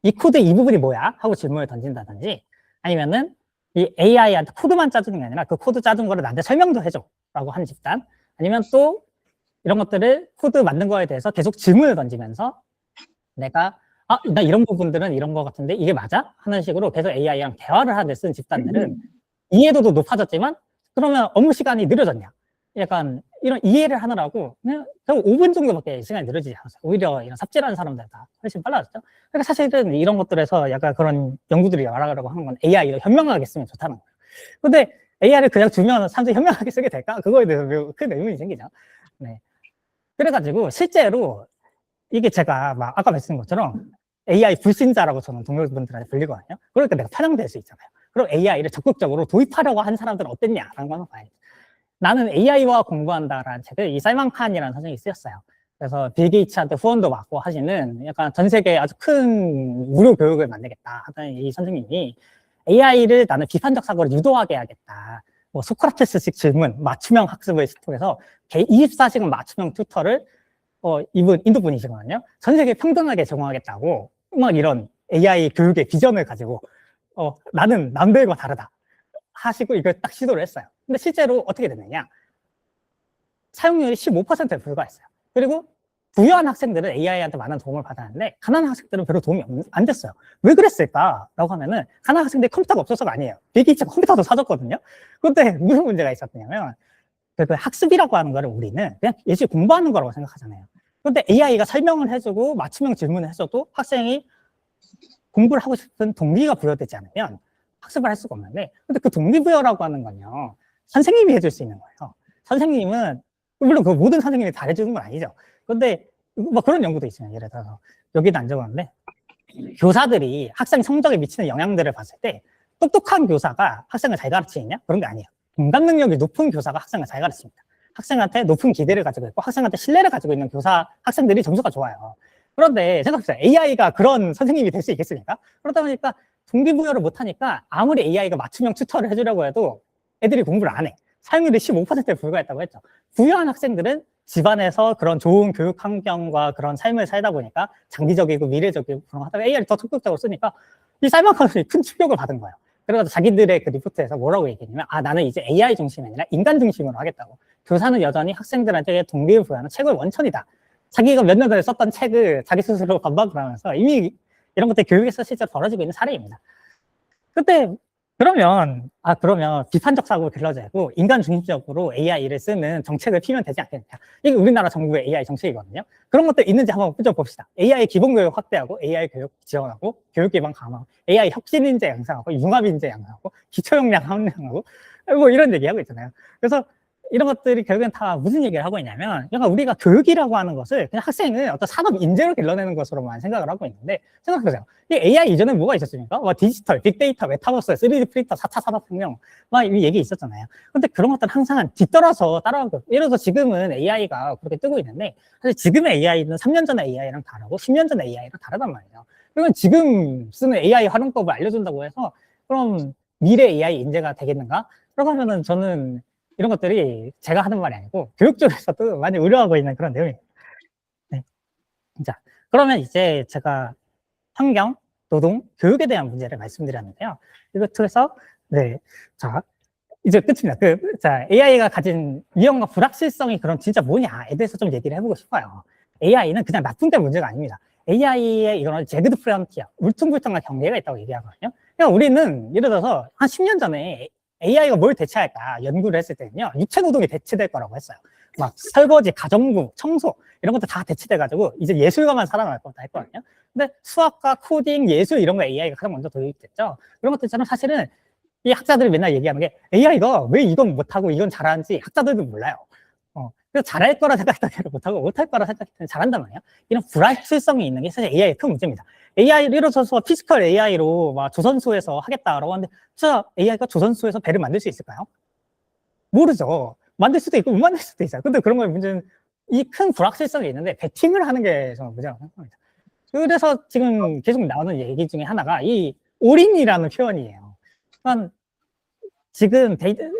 이 코드 이 부분이 뭐야? 하고 질문을 던진다든지 아니면은 이 AI한테 코드만 짜주는 게 아니라 그 코드 짜준 거를 나한테 설명도 해줘 라고 하는 집단 아니면 또 이런 것들을 코드 만든 거에 대해서 계속 질문을 던지면서 내가 나 이런 부분들은 이런 거 같은데 이게 맞아? 하는 식으로 계속 AI랑 대화를 하듯 쓴 집단들은 이해도도 높아졌지만 그러면 업무 시간이 느려졌냐? 약간 이런 이해를 하느라고 그냥 5분 정도밖에 시간이 느려지지 않았어요. 오히려 이런 삽질하는 사람들보다 훨씬 빨라졌죠. 그러니까 사실은 이런 것들에서 약간 그런 연구들이 말하려고 하는 건 AI를 현명하게 쓰면 좋다는 거예요. 근데 AI를 그냥 주면 사람들이 현명하게 쓰게 될까? 그거에 대해서 매우 큰 의문이 생기죠. 네. 그래가지고 실제로 이게 제가 막 아까 말씀드린 것처럼 AI 불신자라고 저는 동료분들한테 불리거든요. 그러니까 내가 편향될 수 있잖아요. 그럼 AI를 적극적으로 도입하려고 한 사람들은 어땠냐라는 걸 봐야죠. 나는 AI와 공부한다라는 책을 이 살만 칸이라는 선생님이 쓰였어요. 그래서 빌 게이츠한테 후원도 받고 하시는 약간 전 세계에 아주 큰 무료 교육을 만들겠다 하던 이 선생님이 AI를 나는 비판적 사고를 유도하게 해야겠다. 뭐 소크라테스식 질문, 맞춤형 학습을 통해서 24시간 맞춤형 튜터를 이분 인도 분이시거든요. 전 세계 평등하게 제공하겠다고 막 이런 AI 교육의 비전을 가지고 나는 남들과 다르다 하시고 이걸 딱 시도를 했어요. 근데 실제로 어떻게 됐느냐? 사용률이 15%에 불과했어요. 그리고 부유한 학생들은 AI한테 많은 도움을 받았는데 가난한 학생들은 별로 도움이 안 됐어요. 왜 그랬을까라고 하면은 가난한 학생들이 컴퓨터가 없어서가 아니에요. 빌 게이츠가 컴퓨터도 사줬거든요. 그런데 무슨 문제가 있었냐면 그 학습이라고 하는 거를 우리는 그냥 예시 공부하는 거라고 생각하잖아요. 그런데 AI가 설명을 해주고 맞춤형 질문을 해줘도 학생이 공부를 하고 싶은 동기가 부여되지 않으면 학습을 할 수가 없는데, 근데 그 동기부여라고 하는 건요, 선생님이 해줄 수 있는 거예요. 선생님은, 물론 그 모든 선생님이 다 해주는 건 아니죠. 근데 뭐 그런 연구도 있어요. 예를 들어서 여기도 안 적었는데 교사들이 학생 성적에 미치는 영향들을 봤을 때 똑똑한 교사가 학생을 잘 가르치느냐? 그런 게 아니에요. 공감 능력이 높은 교사가 학생을 잘 가르칩니다. 학생한테 높은 기대를 가지고 있고 학생한테 신뢰를 가지고 있는 교사, 학생들이 점수가 좋아요. 그런데 생각해보세요. AI가 그런 선생님이 될 수 있겠습니까? 그러다 보니까 동기부여를 못하니까 아무리 AI가 맞춤형 튜터를 해주려고 해도 애들이 공부를 안 해. 사용률이 15%에 불과했다고 했죠. 부유한 학생들은 집안에서 그런 좋은 교육 환경과 그런 삶을 살다 보니까 장기적이고 미래적이고 그런 거 하다가 AI를 더 적극적으로 쓰니까 이 쌀만큼이 큰 충격을 받은 거예요. 그래서 자기들의 그 리포트에서 뭐라고 얘기했냐면 나는 이제 AI 중심이 아니라 인간 중심으로 하겠다고. 교사는 여전히 학생들한테 동기를 부여하는 책을 원천이다. 자기가 몇 년 전에 썼던 책을 자기 스스로 반박을 하면서 이미 이런 것들 교육에서 실제로 벌어지고 있는 사례입니다. 근데 그러면 비판적 사고를 길러내고 인간 중심적으로 AI를 쓰는 정책을 피면 되지 않겠냐. 이게 우리나라 정부의 AI 정책이거든요. 그런 것들 있는지 한번 봅시다. AI 기본교육 확대하고 AI 교육 지원하고 교육 기반 강화하고 AI 혁신인재 양성하고 융합인재 양성하고 기초역량 함량하고 뭐 이런 얘기하고 있잖아요. 그래서 이런 것들이 결국엔 다 무슨 얘기를 하고 있냐면, 그러니까 우리가 교육이라고 하는 것을 그냥 학생을 어떤 산업 인재로 길러내는 것으로만 생각을 하고 있는데, 생각해보세요. 이 AI 이전에 뭐가 있었습니까? 디지털, 빅데이터, 메타버스, 3D 프린터, 4차 산업혁명, 이 얘기 있었잖아요. 근데 그런 것들은 항상 뒤떨어서 따라가고, 예를 들어서 지금은 AI가 그렇게 뜨고 있는데, 사실 지금의 AI는 3년 전의 AI랑 다르고, 10년 전의 AI랑 다르단 말이에요. 그러면 지금 쓰는 AI 활용법을 알려준다고 해서, 그럼 미래 AI 인재가 되겠는가? 그러고 하면은 저는 이런 것들이 제가 하는 말이 아니고 교육 쪽에서도 많이 우려하고 있는 그런 내용입니다. 네. 자, 그러면 이제 제가 환경, 노동, 교육에 대한 문제를 말씀드렸는데요. 이거 통해서 자, 이제 끝입니다. 자, AI가 가진 위험과 불확실성이 그럼 진짜 뭐냐에 대해서 좀 얘기를 해보고 싶어요. AI는 그냥 나쁜 게 문제가 아닙니다. AI의 이거는 제그드 프론티어, 울퉁불퉁한 경계가 있다고 얘기하거든요. 그러니까 우리는 예를 들어서 한 10년 전에 AI가 뭘 대체할까 연구를 했을 때는요, 육체 노동이 대체될 거라고 했어요. 막 설거지, 가정부, 청소 이런 것도 다 대체돼가지고 이제 예술가만 살아남을 거다 했거든요. 근데 수학과 코딩, 예술 이런 거 AI가 가장 먼저 도입됐죠. 그런 것들처럼 사실은 이 학자들이 맨날 얘기하는 게 AI가 왜 이건 못하고 이건 잘하는지 학자들도 몰라요. 그래서 잘할 거라 생각했던 게 못하고 못할 거라 생각했더니 잘한단 말이에요. 이런 불확실성이 있는 게 사실 AI의 큰 문제입니다. AI를 예를 들어서 피지컬 AI로 막 조선소에서 하겠다라고 하는데 진짜 AI가 조선소에서 배를 만들 수 있을까요? 모르죠. 만들 수도 있고 못 만들 수도 있어요. 근데 그런 거의 문제는 이 큰 불확실성이 있는데 배팅을 하는 게 저는 문제라고 생각합니다. 그래서 지금 계속 나오는 얘기 중에 하나가 이 올인이라는 표현이에요. 그러니까 지금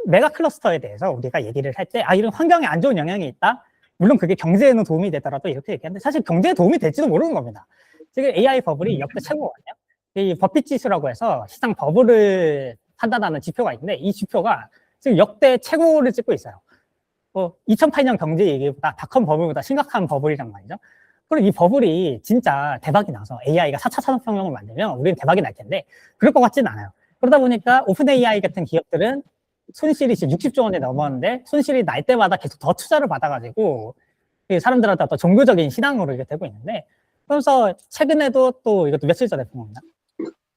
메가 클러스터에 대해서 우리가 얘기를 할 때 이런 환경에 안 좋은 영향이 있다? 물론 그게 경제에는 도움이 되더라도 이렇게 얘기하는데 사실 경제에 도움이 될지도 모르는 겁니다. 지금 AI 버블이 역대 최고거든요. 이 버핏 지수라고 해서 시장 버블을 판단하는 지표가 있는데 이 지표가 지금 역대 최고를 찍고 있어요. 2008년 경제 얘기보다 닷컴 버블보다 심각한 버블이란 말이죠. 그럼 이 버블이 진짜 대박이 나서 AI가 4차 산업혁명을 만들면 우리는 대박이 날 텐데 그럴 것 같지는 않아요. 그러다 보니까 오픈 AI 같은 기업들은 손실이 지금 60조 원이 넘었는데 손실이 날 때마다 계속 더 투자를 받아가지고 사람들한테 어떤 종교적인 신앙으로 이게 되고 있는데, 그래서 최근에도 또 이것도 며칠 전에 본 겁니다.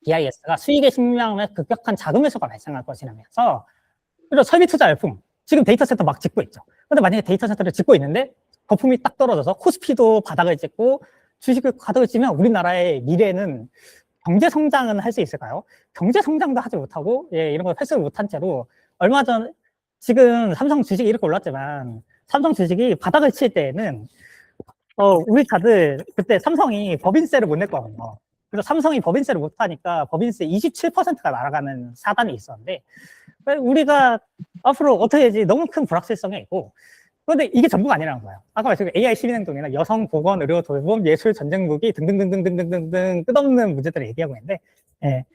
BIS가 수익의 식량에 급격한 자금 회수가 발생할 것이라면서 그리고 설비 투자 열풍, 지금 데이터 센터 막 짓고 있죠. 근데 만약에 데이터 센터를 짓고 있는데 거품이 딱 떨어져서 코스피도 바닥을 찍고 주식을 바닥을 찍으면 우리나라의 미래는 경제 성장은 할 수 있을까요? 경제 성장도 하지 못하고 이런 걸 회수를 못한 채로 얼마 전 지금 삼성 주식이 이렇게 올랐지만 삼성 주식이 바닥을 칠 때에는 우리 다들 그때 삼성이 법인세를 못 냈거든요. 그래서 삼성이 법인세를 못 하니까 법인세 27%가 날아가는 사단이 있었는데 우리가 앞으로 어떻게 해야지 너무 큰 불확실성이 있고, 그런데 이게 전부가 아니라는 거예요. 아까 말씀드린 AI 시민행동이나 여성, 보건, 의료, 돌봄, 예술, 전쟁 무기 등등등등등등등 끝없는 문제들을 얘기하고 있는데, 예.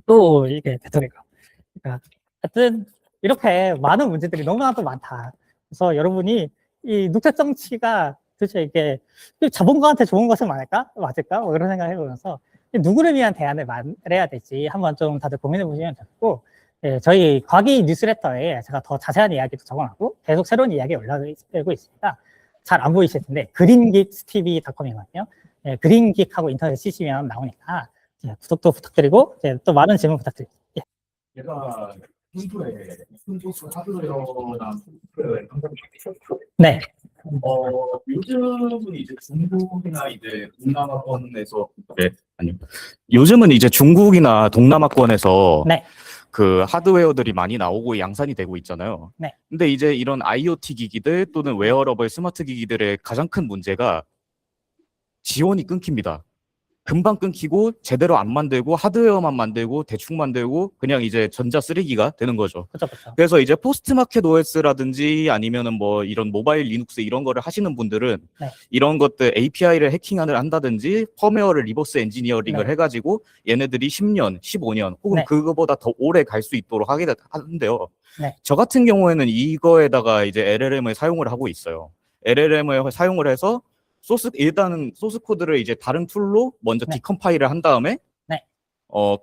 또 이게 되더라고요. 그러니까 하여튼 이렇게 많은 문제들이 너무나도 많다. 그래서 여러분이 이 녹색 정치가 도대체 이게 자본가한테 좋은 것은 맞을까? 뭐 이런 생각을 해보면서 누구를 위한 대안을 말해야 될지 한번 좀 다들 고민해 보시면 좋고, 예, 저희 과기 뉴스레터에 제가 더 자세한 이야기도 적어놨고 계속 새로운 이야기 올라오고 있으니까 잘 안 보이실 텐데 greengeektv.com이거든요. 예, greengeek하고 인터넷 치시면 나오니까 구독도 부탁드리고 또 많은 질문 부탁드립니다. 예. 얘가 평소에 오픈소스 하드웨어랑 소프트웨어에 네. 요즘은 이제 중국이나 이제 동남아권에서 요즘은 이제 중국이나 동남아권에서 네. 그 하드웨어들이 많이 나오고 양산이 되고 있잖아요. 네. 근데 이제 이런 IoT 기기들 또는 웨어러블 스마트 기기들의 가장 큰 문제가 지원이 끊깁니다. 금방 끊기고 제대로 안 만들고 하드웨어만 만들고 대충 만들고 그냥 이제 전자 쓰레기가 되는 거죠. 그렇죠. 그래서 이제 포스트마켓 OS라든지 아니면은 뭐 이런 모바일 리눅스 이런 거를 하시는 분들은 네. 이런 것들 API를 해킹을 한다든지 펌웨어를 리버스 엔지니어링을 네. 해가지고 얘네들이 10년, 15년 혹은 네. 그거보다 더 오래 갈 수 있도록 하는데요. 네. 저 같은 경우에는 이거에다가 이제 LLM을 사용을 하고 있어요. LLM을 사용을 해서 일단은 소스 코드를 이제 다른 툴로 먼저 네. 디컴파일을 한 다음에 네.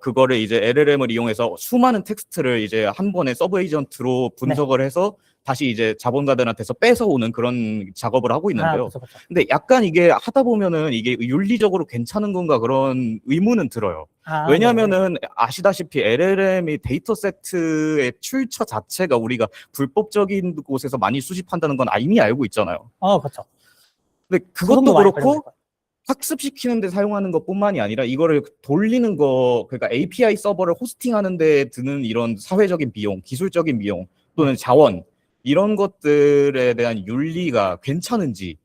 그거를 이제 LLM을 이용해서 수많은 텍스트를 이제 한 번에 서브 에이전트로 분석을 해서 다시 이제 자본가들한테서 뺏어오는 그런 작업을 하고 있는데요. 그렇죠. 근데 약간 이게 하다 보면은 이게 윤리적으로 괜찮은 건가 그런 의문은 들어요. 왜냐면은 아시다시피 LLM이 데이터 세트의 출처 자체가 우리가 불법적인 곳에서 많이 수집한다는 건 이미 알고 있잖아요. 그렇죠. 근데 그것도 그렇고 학습시키는 데 사용하는 것뿐만이 아니라 이거를 돌리는 거, 그러니까 API 서버를 호스팅하는 데 드는 이런 사회적인 비용, 기술적인 비용 또는 자원 이런 것들에 대한 윤리가 괜찮은지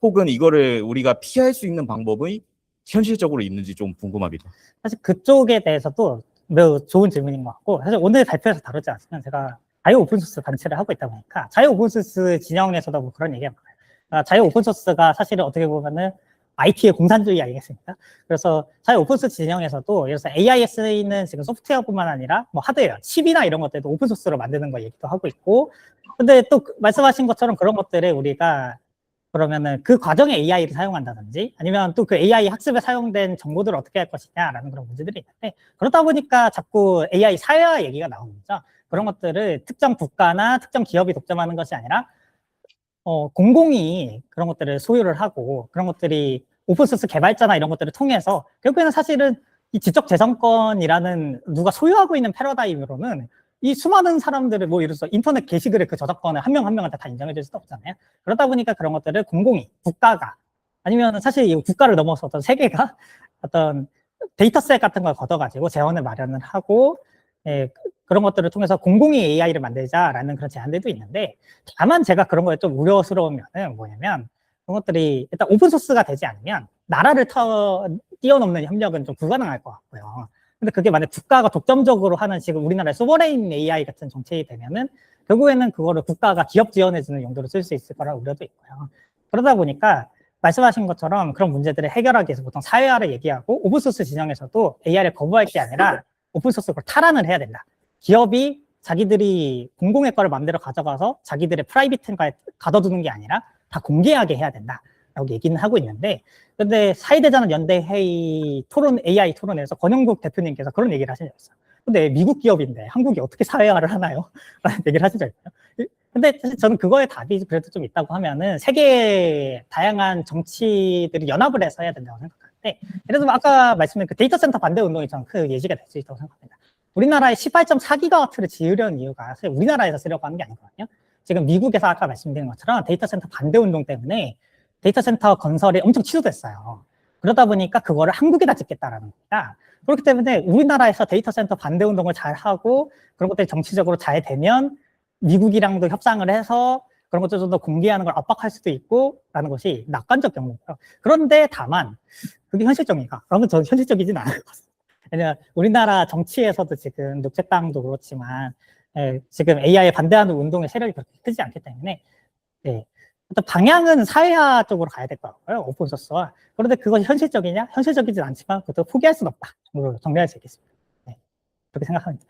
혹은 이거를 우리가 피할 수 있는 방법이 현실적으로 있는지 좀 궁금합니다. 사실 그쪽에 대해서도 매우 좋은 질문인 것 같고, 사실 오늘 발표에서 다루지 않았으면 제가 자유 오픈소스 단체를 하고 있다 보니까 자유 오픈소스 진영에서도 뭐 그런 얘기합니다. 자유 오픈소스가 사실은 어떻게 보면은 IT의 공산주의 아니겠습니까? 그래서 자유 오픈소스 진영에서도 예를 들어서 AI에 쓰이는 지금 소프트웨어뿐만 아니라 뭐 하드웨어, 칩이나 이런 것들도 오픈소스로 만드는 거 얘기도 하고 있고, 근데 또 말씀하신 것처럼 그런 것들을 우리가 그러면은 그 과정에 AI를 사용한다든지 아니면 또 그 AI 학습에 사용된 정보들을 어떻게 할 것이냐라는 그런 문제들이 있는데, 그러다 보니까 자꾸 AI 사회화 얘기가 나오는 거죠. 그런 것들을 특정 국가나 특정 기업이 독점하는 것이 아니라 공공이 그런 것들을 소유를 하고 그런 것들이 오픈소스 개발자나 이런 것들을 통해서 결국에는 사실은 이 지적재산권이라는 누가 소유하고 있는 패러다임으로는 이 수많은 사람들을 뭐 예를 들어서 인터넷 게시글의 그 저작권을 한 명 한 명한테 다 인정해 줄 수도 없잖아요. 그러다 보니까 그런 것들을 공공이, 국가가 아니면 사실 이 국가를 넘어서 어떤 세계가 어떤 데이터셋 같은 걸 걷어가지고 재원을 마련을 하고 그런 것들을 통해서 공공이 AI를 만들자라는 그런 제안들도 있는데, 다만 제가 그런 거에 좀 우려스러운 면은 뭐냐면 그런 것들이 일단 오픈소스가 되지 않으면 나라를 뛰어넘는 협력은 좀 불가능할 것 같고요. 근데 그게 만약 국가가 독점적으로 하는 지금 우리나라의 소버레인 AI 같은 정책이 되면은 결국에는 그거를 국가가 기업 지원해주는 용도로 쓸 수 있을 거라는 우려도 있고요. 그러다 보니까 말씀하신 것처럼 그런 문제들을 해결하기 위해서 보통 사회화를 얘기하고 오픈소스 진영에서도 AI를 거부할 게 아니라 오픈소스 걸 탈환을 해야 된다. 기업이 자기들이 공공의 거를 마음대로 가져가서 자기들의 프라이빗한 거에 가둬두는 게 아니라 다 공개하게 해야 된다. 라고 얘기는 하고 있는데, 근데 사회대전환 연대회의 토론, AI 토론에서 권영국 대표님께서 그런 얘기를 하신 적 있어요. 근데 미국 기업인데 한국이 어떻게 사회화를 하나요? 라는 얘기를 하신 적 있어요. 근데 사실 저는 그거에 답이 그래도 좀 있다고 하면은 세계의 다양한 정치들이 연합을 해서 해야 된다고 생각하는데, 예를 들면 아까 말씀드린 그 데이터 센터 반대 운동이 저는 그 예시가 될 수 있다고 생각합니다. 우리나라에 18.4기가와트를 지으려는 이유가 사실 우리나라에서 쓰려고 하는 게 아니거든요. 지금 미국에서 아까 말씀드린 것처럼 데이터 센터 반대 운동 때문에 데이터 센터 건설이 엄청 취소됐어요. 그러다 보니까 그거를 한국에다 짓겠다라는 겁니다. 그렇기 때문에 우리나라에서 데이터 센터 반대 운동을 잘 하고 그런 것들이 정치적으로 잘 되면 미국이랑도 협상을 해서 그런 것들 좀 더 공개하는 걸 압박할 수도 있고 라는 것이 낙관적 경우고요. 그런데 다만 그게 현실적인가? 그러면 저는 현실적이진 않을 것 같습니다. 왜냐면 우리나라 정치에서도 지금 녹색당도 그렇지만 지금 AI 반대하는 운동의 세력이 그렇게 크지 않기 때문에 어떤 방향은 사회화 쪽으로 가야 될 것 같고요. 오픈소스와. 그런데 그것이 현실적이냐? 현실적이진 않지만 그것도 포기할 수는 없다. 정도로 정리할 수 있겠습니다. 그렇게 생각합니다.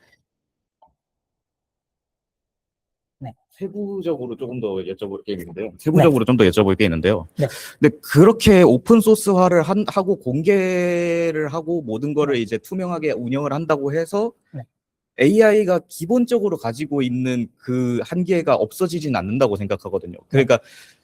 세부적으로 조금 더 여쭤볼 게 있는데요. 세부적으로 좀 더 여쭤볼 게 있는데요. 근데 그렇게 오픈 소스화를 하고 공개를 하고 모든 거를 이제 투명하게 운영을 한다고 해서 AI가 기본적으로 가지고 있는 그 한계가 없어지진 않는다고 생각하거든요. 그러니까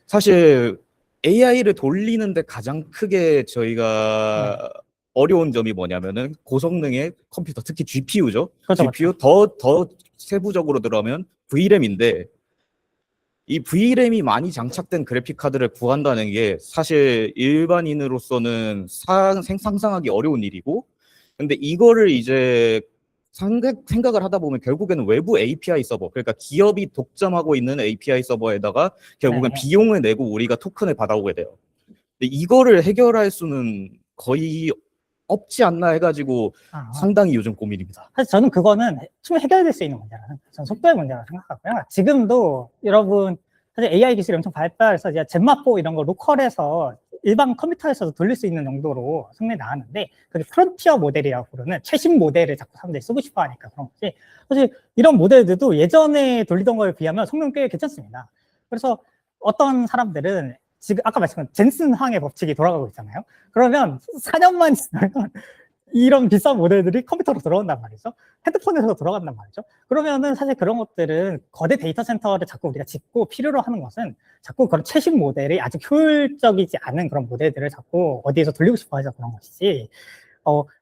사실 AI를 돌리는데 가장 크게 저희가 어려운 점이 뭐냐면은 고성능의 컴퓨터, 특히 GPU죠. 그렇죠, GPU 더 세부적으로 들어가면 VRAM인데 이 VRAM이 많이 장착된 그래픽 카드를 구한다는 게 사실 일반인으로서는 상상하기 어려운 일이고, 근데 이거를 이제 생각을 하다 보면 결국에는 외부 API 서버, 그러니까 기업이 독점하고 있는 API 서버에다가 결국엔 비용을 내고 우리가 토큰을 받아오게 돼요. 근데 이거를 해결할 수는 거의 없지 않나 해가지고 상당히 요즘 고민입니다. 사실 저는 그거는 충분히 해결될 수 있는 문제라는, 저는 속도의 문제라고 생각하고요. 지금도 여러분 사실 AI 기술이 엄청 발달해서 이제 젠마포 이런 거 로컬에서 일반 컴퓨터에서도 돌릴 수 있는 정도로 성능이 나왔는데, 그게 프론티어 모델이라고 부르는 최신 모델을 자꾸 사람들이 쓰고 싶어 하니까 그런 거지. 사실 이런 모델들도 예전에 돌리던 거에 비하면 성능 꽤 괜찮습니다. 그래서 어떤 사람들은 지금 아까 말씀한 젠슨 항의 법칙이 돌아가고 있잖아요. 그러면 4년만 지나면 이런 비싼 모델들이 컴퓨터로 들어온단 말이죠. 핸드폰에서 들어간단 말이죠. 그러면은 사실 그런 것들은 거대 데이터 센터를 자꾸 우리가 짓고 필요로 하는 것은 자꾸 그런 최신 모델이 아직 효율적이지 않은 그런 모델들을 자꾸 어디에서 돌리고 싶어 해서 그런 것이지,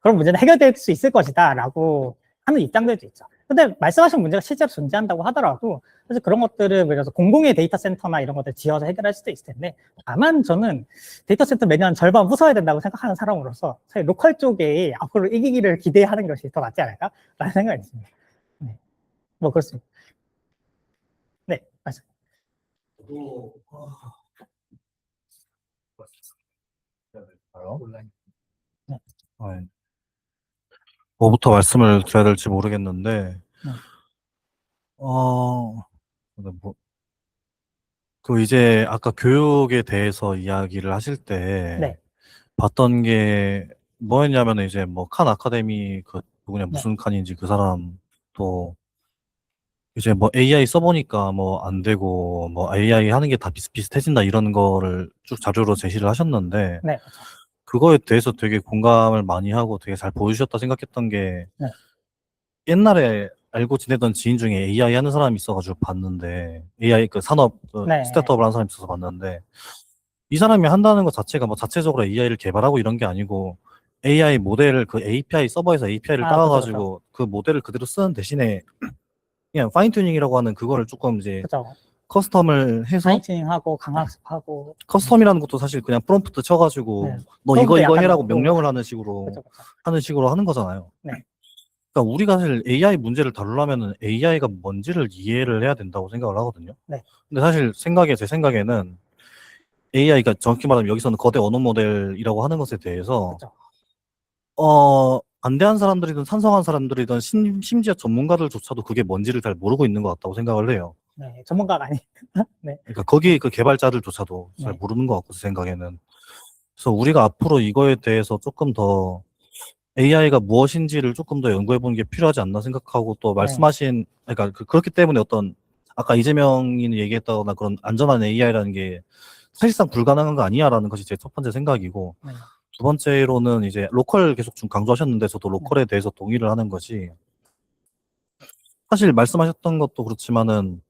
그런 문제는 해결될 수 있을 것이다 라고 하는 입장들도 있죠. 근데 말씀하신 문제가 실제로 존재한다고 하더라도 사실 그런 것들을 그래서 공공의 데이터 센터나 이런 것들 지어서 해결할 수도 있을 텐데, 다만 저는 데이터 센터 매년 절반 부숴야 된다고 생각하는 사람으로서 사실 로컬 쪽에 앞으로 이기기를 기대하는 것이 더 낫지 않을까라는 생각이 있습니다. 뭐 그렇습니다. 말씀. 뭐부터 말씀을 드려야 될지 모르겠는데, 이제 아까 교육에 대해서 이야기를 하실 때 봤던 게 뭐였냐면, 이제 칸 아카데미 누구냐, 무슨 칸인지 그 사람 또 이제 AI 써보니까 안 되고 AI 하는 게 다 비슷비슷해진다 이런 거를 쭉 자료로 제시를 하셨는데, 그거에 대해서 되게 공감을 많이 하고 되게 잘 보여주셨다 생각했던 게, 옛날에 알고 지내던 지인 중에 AI 하는 사람이 있어가지고 봤는데, AI 산업 스타트업을 하는 사람이 있어서 봤는데, 이 사람이 한다는 것 자체가 자체적으로 AI를 개발하고 이런 게 아니고, AI 모델을 API 서버에서 API를 따와가지고 그 모델을 그대로 쓰는 대신에 그냥 파인 튜닝이라고 하는 그거를 조금 이제 커스텀을 해서 파인 튜닝하고 강학습하고, 커스텀이라는 것도 사실 그냥 프롬프트 쳐가지고 너 이거 해라고 명령을 하는 식으로 하는 거잖아요. 그러니까 우리가 사실 AI 문제를 다루려면 AI가 뭔지를 이해를 해야 된다고 생각을 하거든요. 근데 사실 제 생각에는 AI가 정확히 말하면 여기서는 거대 언어 모델이라고 하는 것에 대해서 반대한 사람들이든 찬성한 사람들이든 심지어 전문가들조차도 그게 뭔지를 잘 모르고 있는 것 같다고 생각을 해요. 전문가가 아니. 그러니까 거기 그 개발자들조차도 잘 모르는 것 같고, 제 생각에는. 그래서 우리가 앞으로 이거에 대해서 조금 더 AI가 무엇인지를 조금 더 연구해보는 게 필요하지 않나 생각하고, 또 말씀하신, 그러니까 그렇기 때문에 아까 이재명이 얘기했다거나 그런 안전한 AI라는 게 사실상 불가능한 거 아니야라는 것이 제 첫 번째 생각이고, 네. 두 번째로는 이제 로컬 계속 좀 강조하셨는데 저도 로컬에 대해서 동의를 하는 것이, 사실 말씀하셨던 것도 그렇지만은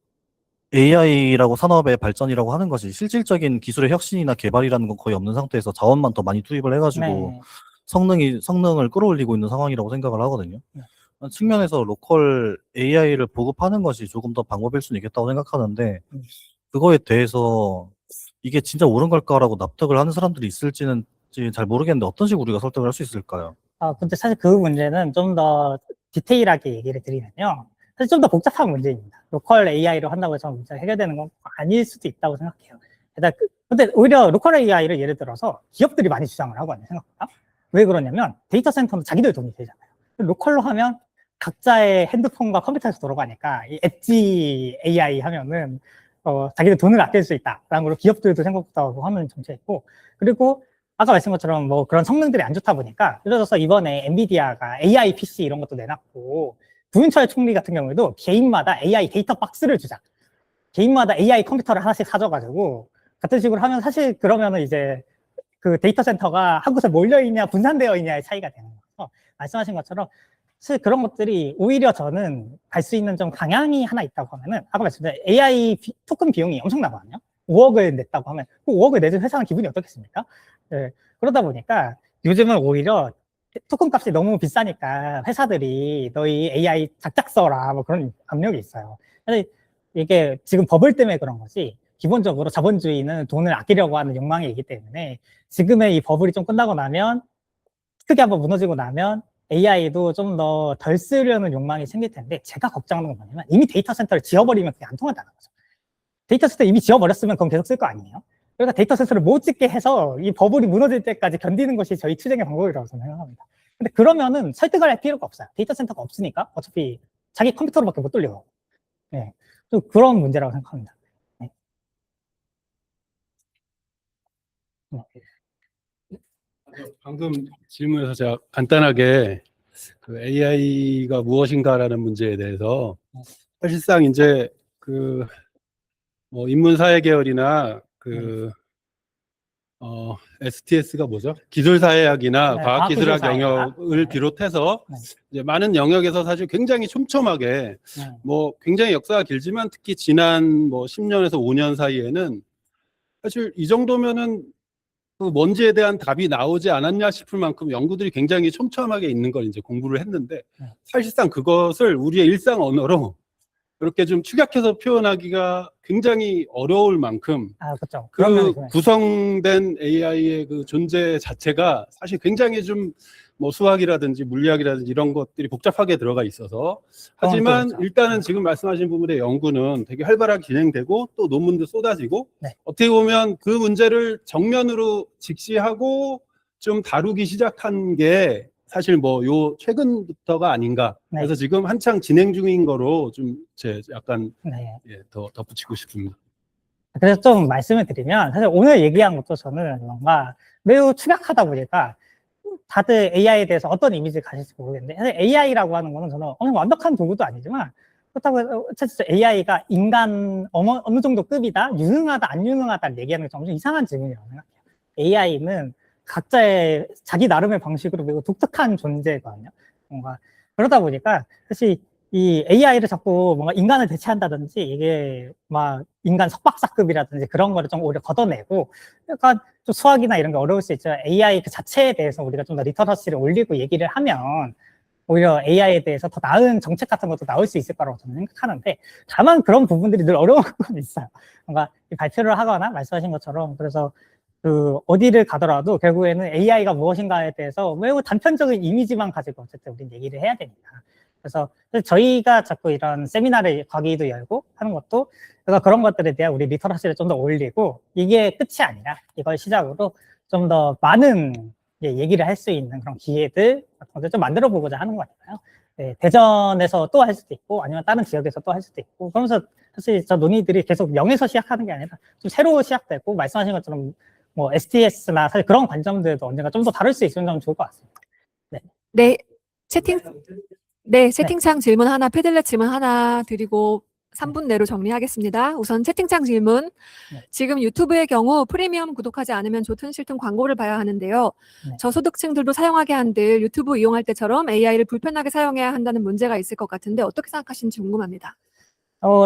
AI라고 산업의 발전이라고 하는 것이 실질적인 기술의 혁신이나 개발이라는 건 거의 없는 상태에서 자원만 더 많이 투입을 해가지고 네. 성능을 끌어올리고 있는 상황이라고 생각을 하거든요. 네. 측면에서 로컬 AI를 보급하는 것이 조금 더 방법일 수는 있겠다고 생각하는데, 그거에 대해서 이게 진짜 옳은 걸까라고 납득을 하는 사람들이 있을지는 잘 모르겠는데 어떤 식으로 우리가 설득을 할 수 있을까요? 근데 사실 그 문제는 좀 더 디테일하게 얘기를 드리면요. 사실 좀 더 복잡한 문제입니다. 로컬 AI로 한다고 해서 문제가 해결되는 건 아닐 수도 있다고 생각해요. 근데 오히려 로컬 AI를 예를 들어서 기업들이 많이 주장을 하거든요, 생각보다. 왜 그러냐면 데이터 센터는 자기들 돈이 들잖아요. 로컬로 하면 각자의 핸드폰과 컴퓨터에서 돌아가니까 이 엣지 AI 하면은 자기들 돈을 아낄 수 있다라는 걸 기업들도 생각보다 하는 정책이 있고, 그리고 아까 말씀한 것처럼 뭐 그런 성능들이 안 좋다 보니까, 예를 들어서 이번에 엔비디아가 AI PC 이런 것도 내놨고, 부인철 총리 같은 경우에도 개인마다 AI 데이터 박스를 주자. 개인마다 AI 컴퓨터를 하나씩 사줘가지고 같은 식으로 하면 사실 그러면은 이제 그 데이터 센터가 한 곳에 몰려있냐 분산되어 있냐의 차이가 되는 거죠. 말씀하신 것처럼 사실 그런 것들이 오히려 저는 갈 수 있는 좀 방향이 하나 있다고 하면은, 아까 말씀드린 AI 토큰 비용이 엄청나거든요. 5억을 냈다고 하면 그 5억을 내준 회사는 기분이 어떻겠습니까? 네, 그러다 보니까 요즘은 오히려 토큰 값이 너무 비싸니까 회사들이 너희 AI 작작 써라 뭐 그런 압력이 있어요. 근데 이게 지금 버블 때문에 그런 거지, 기본적으로 자본주의는 돈을 아끼려고 하는 욕망이 있기 때문에 지금의 이 버블이 좀 끝나고 나면, 크게 한번 무너지고 나면 AI도 좀 더 덜 쓰려는 욕망이 생길 텐데, 제가 걱정하는 건 뭐냐면 이미 데이터 센터를 지어버리면 그게 안 통한다는 거죠. 데이터 센터 이미 지어버렸으면 그럼 계속 쓸 거 아니에요? 그러니까 데이터 센터를 못 짓게 해서 이 버블이 무너질 때까지 견디는 것이 저희 투쟁의 방법이라고 저는 생각합니다. 근데 그러면은 설득을 할 필요가 없어요. 데이터 센터가 없으니까 어차피 자기 컴퓨터로밖에 못 돌려요. 네. 좀 그런 문제라고 생각합니다. 네. 방금 질문에서 제가 간단하게 그 AI가 무엇인가라는 문제에 대해서, 사실상 이제 그 뭐 인문사회 계열이나 그 STS가 뭐죠? 기술사회학이나 네, 과학기술학 과학기술사회학. 영역을 네. 비롯해서 네. 이제 많은 영역에서 사실 굉장히 촘촘하게, 네. 뭐 굉장히 역사가 길지만 특히 지난 뭐 10년에서 5년 사이에는 사실 이 정도면은 그 뭔지에 대한 답이 나오지 않았냐 싶을 만큼 연구들이 굉장히 촘촘하게 있는 걸 이제 공부를 했는데, 사실상 그것을 우리의 일상 언어로 그렇게 좀 축약해서 표현하기가 굉장히 어려울 만큼 그렇죠. 그 구성된 AI의 그 존재 자체가 사실 굉장히 좀 뭐 수학이라든지 물리학이라든지 이런 것들이 복잡하게 들어가 있어서, 하지만 그렇죠. 일단은 지금 말씀하신 부분의 연구는 되게 활발하게 진행되고 또 논문도 쏟아지고, 네. 어떻게 보면 그 문제를 정면으로 직시하고 좀 다루기 시작한 게 사실 뭐 요 최근부터가 아닌가. 네. 그래서 지금 한창 진행 중인 거로 좀 제 약간 네. 더 덧붙이고 싶습니다. 그래서 좀 말씀을 드리면, 사실 오늘 얘기한 것도 저는 뭔가 매우 축약하다 보니까 다들 AI에 대해서 어떤 이미지를 가질지 모르겠는데, 사실 AI라고 하는 거는 저는 완벽한 도구도 아니지만, 그렇다고 해서 AI가 인간 어느 정도 급이다, 유능하다, 안 유능하다를 얘기하는 게 좀 이상한 질문이라고 생각해요. AI는 각자의 자기 나름의 방식으로 매우 독특한 존재거든요. 뭔가 그러다 보니까 사실 이 AI를 자꾸 뭔가 인간을 대체한다든지, 이게 막 인간 석박사급이라든지 그런 거를 좀 오히려 걷어내고, 약간 좀 수학이나 이런 게 어려울 수 있죠. AI 그 자체에 대해서 우리가 좀 더 리터러시를 올리고 얘기를 하면 오히려 AI에 대해서 더 나은 정책 같은 것도 나올 수 있을 거라고 저는 생각하는데, 다만 그런 부분들이 늘 어려운 건 있어요. 뭔가 발표를 하거나 말씀하신 것처럼, 그래서 그 어디를 가더라도 결국에는 AI가 무엇인가에 대해서 매우 단편적인 이미지만 가지고 어쨌든 우린 얘기를 해야 되니까. 그래서 저희가 자꾸 이런 세미나를 과기도 열고 하는 것도, 그래서 그런 것들에 대한 우리 리터러시를 좀 더 올리고, 이게 끝이 아니라 이걸 시작으로 좀 더 많은 얘기를 할 수 있는 그런 기회들 같은 것들 좀 만들어 보고자 하는 거니까요. 네, 대전에서 또 할 수도 있고 아니면 다른 지역에서 또 할 수도 있고, 그러면서 사실 저 논의들이 계속 0에서 시작하는 게 아니라 좀 새로 시작되고, 말씀하신 것처럼 뭐 STS나 사실 그런 관점들도 언젠가 좀 더 다룰 수 있으면 좀 좋을 것 같습니다. 네. 네, 채팅창 질문 하나, 패들렛 질문 하나 드리고 3분 내로 정리하겠습니다. 우선 채팅창 질문. 네. 지금 유튜브의 경우 프리미엄 구독하지 않으면 좋든 싫든 광고를 봐야 하는데요. 네. 저소득층들도 사용하게 한들 유튜브 이용할 때처럼 AI를 불편하게 사용해야 한다는 문제가 있을 것 같은데 어떻게 생각하시는지 궁금합니다.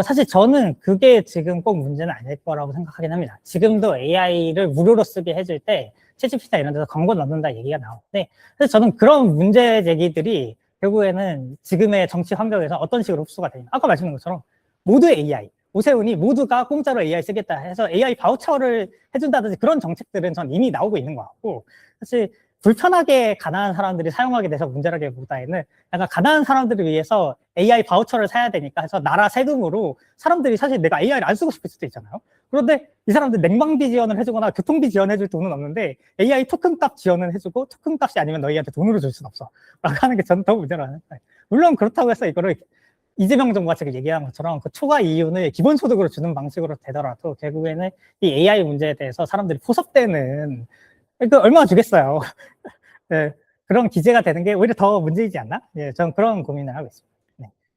사실 저는 그게 지금 꼭 문제는 아닐 거라고 생각하긴 합니다. 지금도 AI를 무료로 쓰게 해줄 때 챗GPT나 이런 데서 광고 넣는다 얘기가 나오는데, 그래서 저는 그런 문제 제기들이 결국에는 지금의 정치 환경에서 어떤 식으로 흡수가 되냐. 아까 말씀드린 것처럼 모두 AI, 오세훈이 모두가 공짜로 AI 쓰겠다 해서 AI 바우처를 해준다든지 그런 정책들은 전 이미 나오고 있는 것 같고, 사실 불편하게 가난한 사람들이 사용하게 돼서 문제라기보다는 약간 가난한 사람들을 위해서 AI 바우처를 사야 되니까 해서 나라 세금으로 사람들이 사실 내가 AI를 안 쓰고 싶을 수도 있잖아요. 그런데 이 사람들 냉방비 지원을 해주거나 교통비 지원해줄 돈은 없는데 AI 토큰 값 지원을 해주고 토큰 값이 아니면 너희한테 돈으로 줄 수는 없어 라고 하는 게 저는 더 문제라는 거예요. 물론 그렇다고 해서 이거를 이재명 정부가 지금 얘기한 것처럼 그 초과 이윤을 기본소득으로 주는 방식으로 되더라도 결국에는 이 AI 문제에 대해서 사람들이 포섭되는, 그러니까 얼마나 주겠어요. 네, 그런 기재가 되는 게 오히려 더 문제이지 않나? 예, 저는 그런 고민을 하고 있습니다.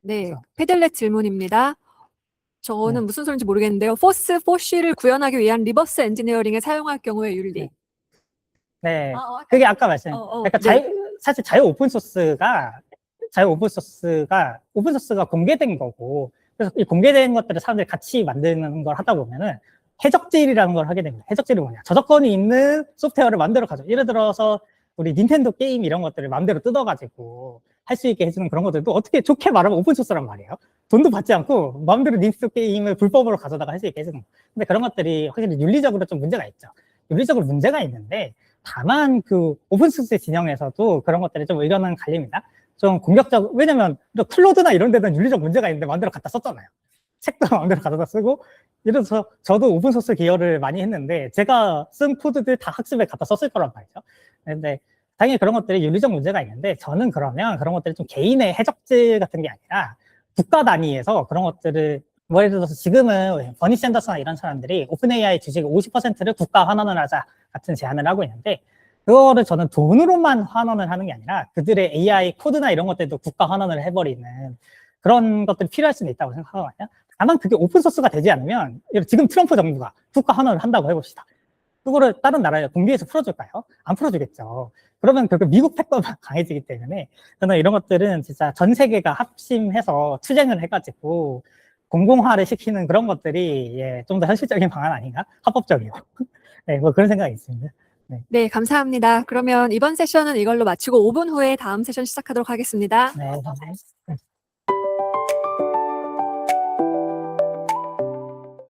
네, 그래서- 페들렛 질문입니다. 저는 무슨 소리인지 모르겠는데요. 포스 4C를 구현하기 위한 리버스 엔지니어링에 사용할 경우의 윤리. 네, 그게 아까 말씀. 그러니까 사실 자유 오픈소스가 공개된 거고, 그래서 이 공개된 것들을 사람들이 같이 만드는 걸 하다 보면은 해적질이라는 걸 하게 됩니다. 해적질이 뭐냐? 저작권이 있는 소프트웨어를 마음대로 가져. 예를 들어서 우리 닌텐도 게임 이런 것들을 마음대로 뜯어가지고 할 수 있게 해주는 그런 것들도 어떻게 좋게 말하면 오픈소스란 말이에요. 돈도 받지 않고 마음대로 닌텐도 게임을 불법으로 가져다가 할 수 있게 해주는 거. 근데 그런 것들이 확실히 윤리적으로 좀 문제가 있죠. 윤리적으로 문제가 있는데, 다만 그 오픈소스 진영에서도 그런 것들이 좀 의견은 갈립니다. 좀 공격적, 왜냐면 클로드나 이런 데는 윤리적 문제가 있는데 마음대로 갖다 썼잖아요. 책도 마음대로 가져다 쓰고, 예를 들어서 저도 오픈소스 기여를 많이 했는데 제가 쓴 코드들 다 학습에 갖다 썼을 거란 말이죠. 근데 당연히 그런 것들이 윤리적 문제가 있는데, 저는 그러면 그런 것들이 좀 개인의 해적질 같은 게 아니라 국가 단위에서 그런 것들을, 뭐 예를 들어서 지금은 버니 샌더스나 이런 사람들이 오픈 AI 주식 50%를 국가 환원을 하자 같은 제안을 하고 있는데, 그거를 저는 돈으로만 환원을 하는 게 아니라 그들의 AI 코드나 이런 것들도 국가 환원을 해버리는 그런 것들이 필요할 수는 있다고 생각하거든요. 다만 그게 오픈소스가 되지 않으면, 지금 트럼프 정부가 국가 환원을 한다고 해봅시다. 그거를 다른 나라에 공개해서 풀어줄까요? 안 풀어주겠죠. 그러면 결국 미국 패권만 강해지기 때문에 저는 이런 것들은 진짜 전 세계가 합심해서 투쟁을 해가지고 공공화를 시키는 그런 것들이 좀 더 현실적인 방안 아닌가? 합법적이고. 네, 뭐 그런 생각이 있습니다. 네, 감사합니다. 그러면 이번 세션은 이걸로 마치고 5분 후에 다음 세션 시작하도록 하겠습니다. 네, 감사합니다.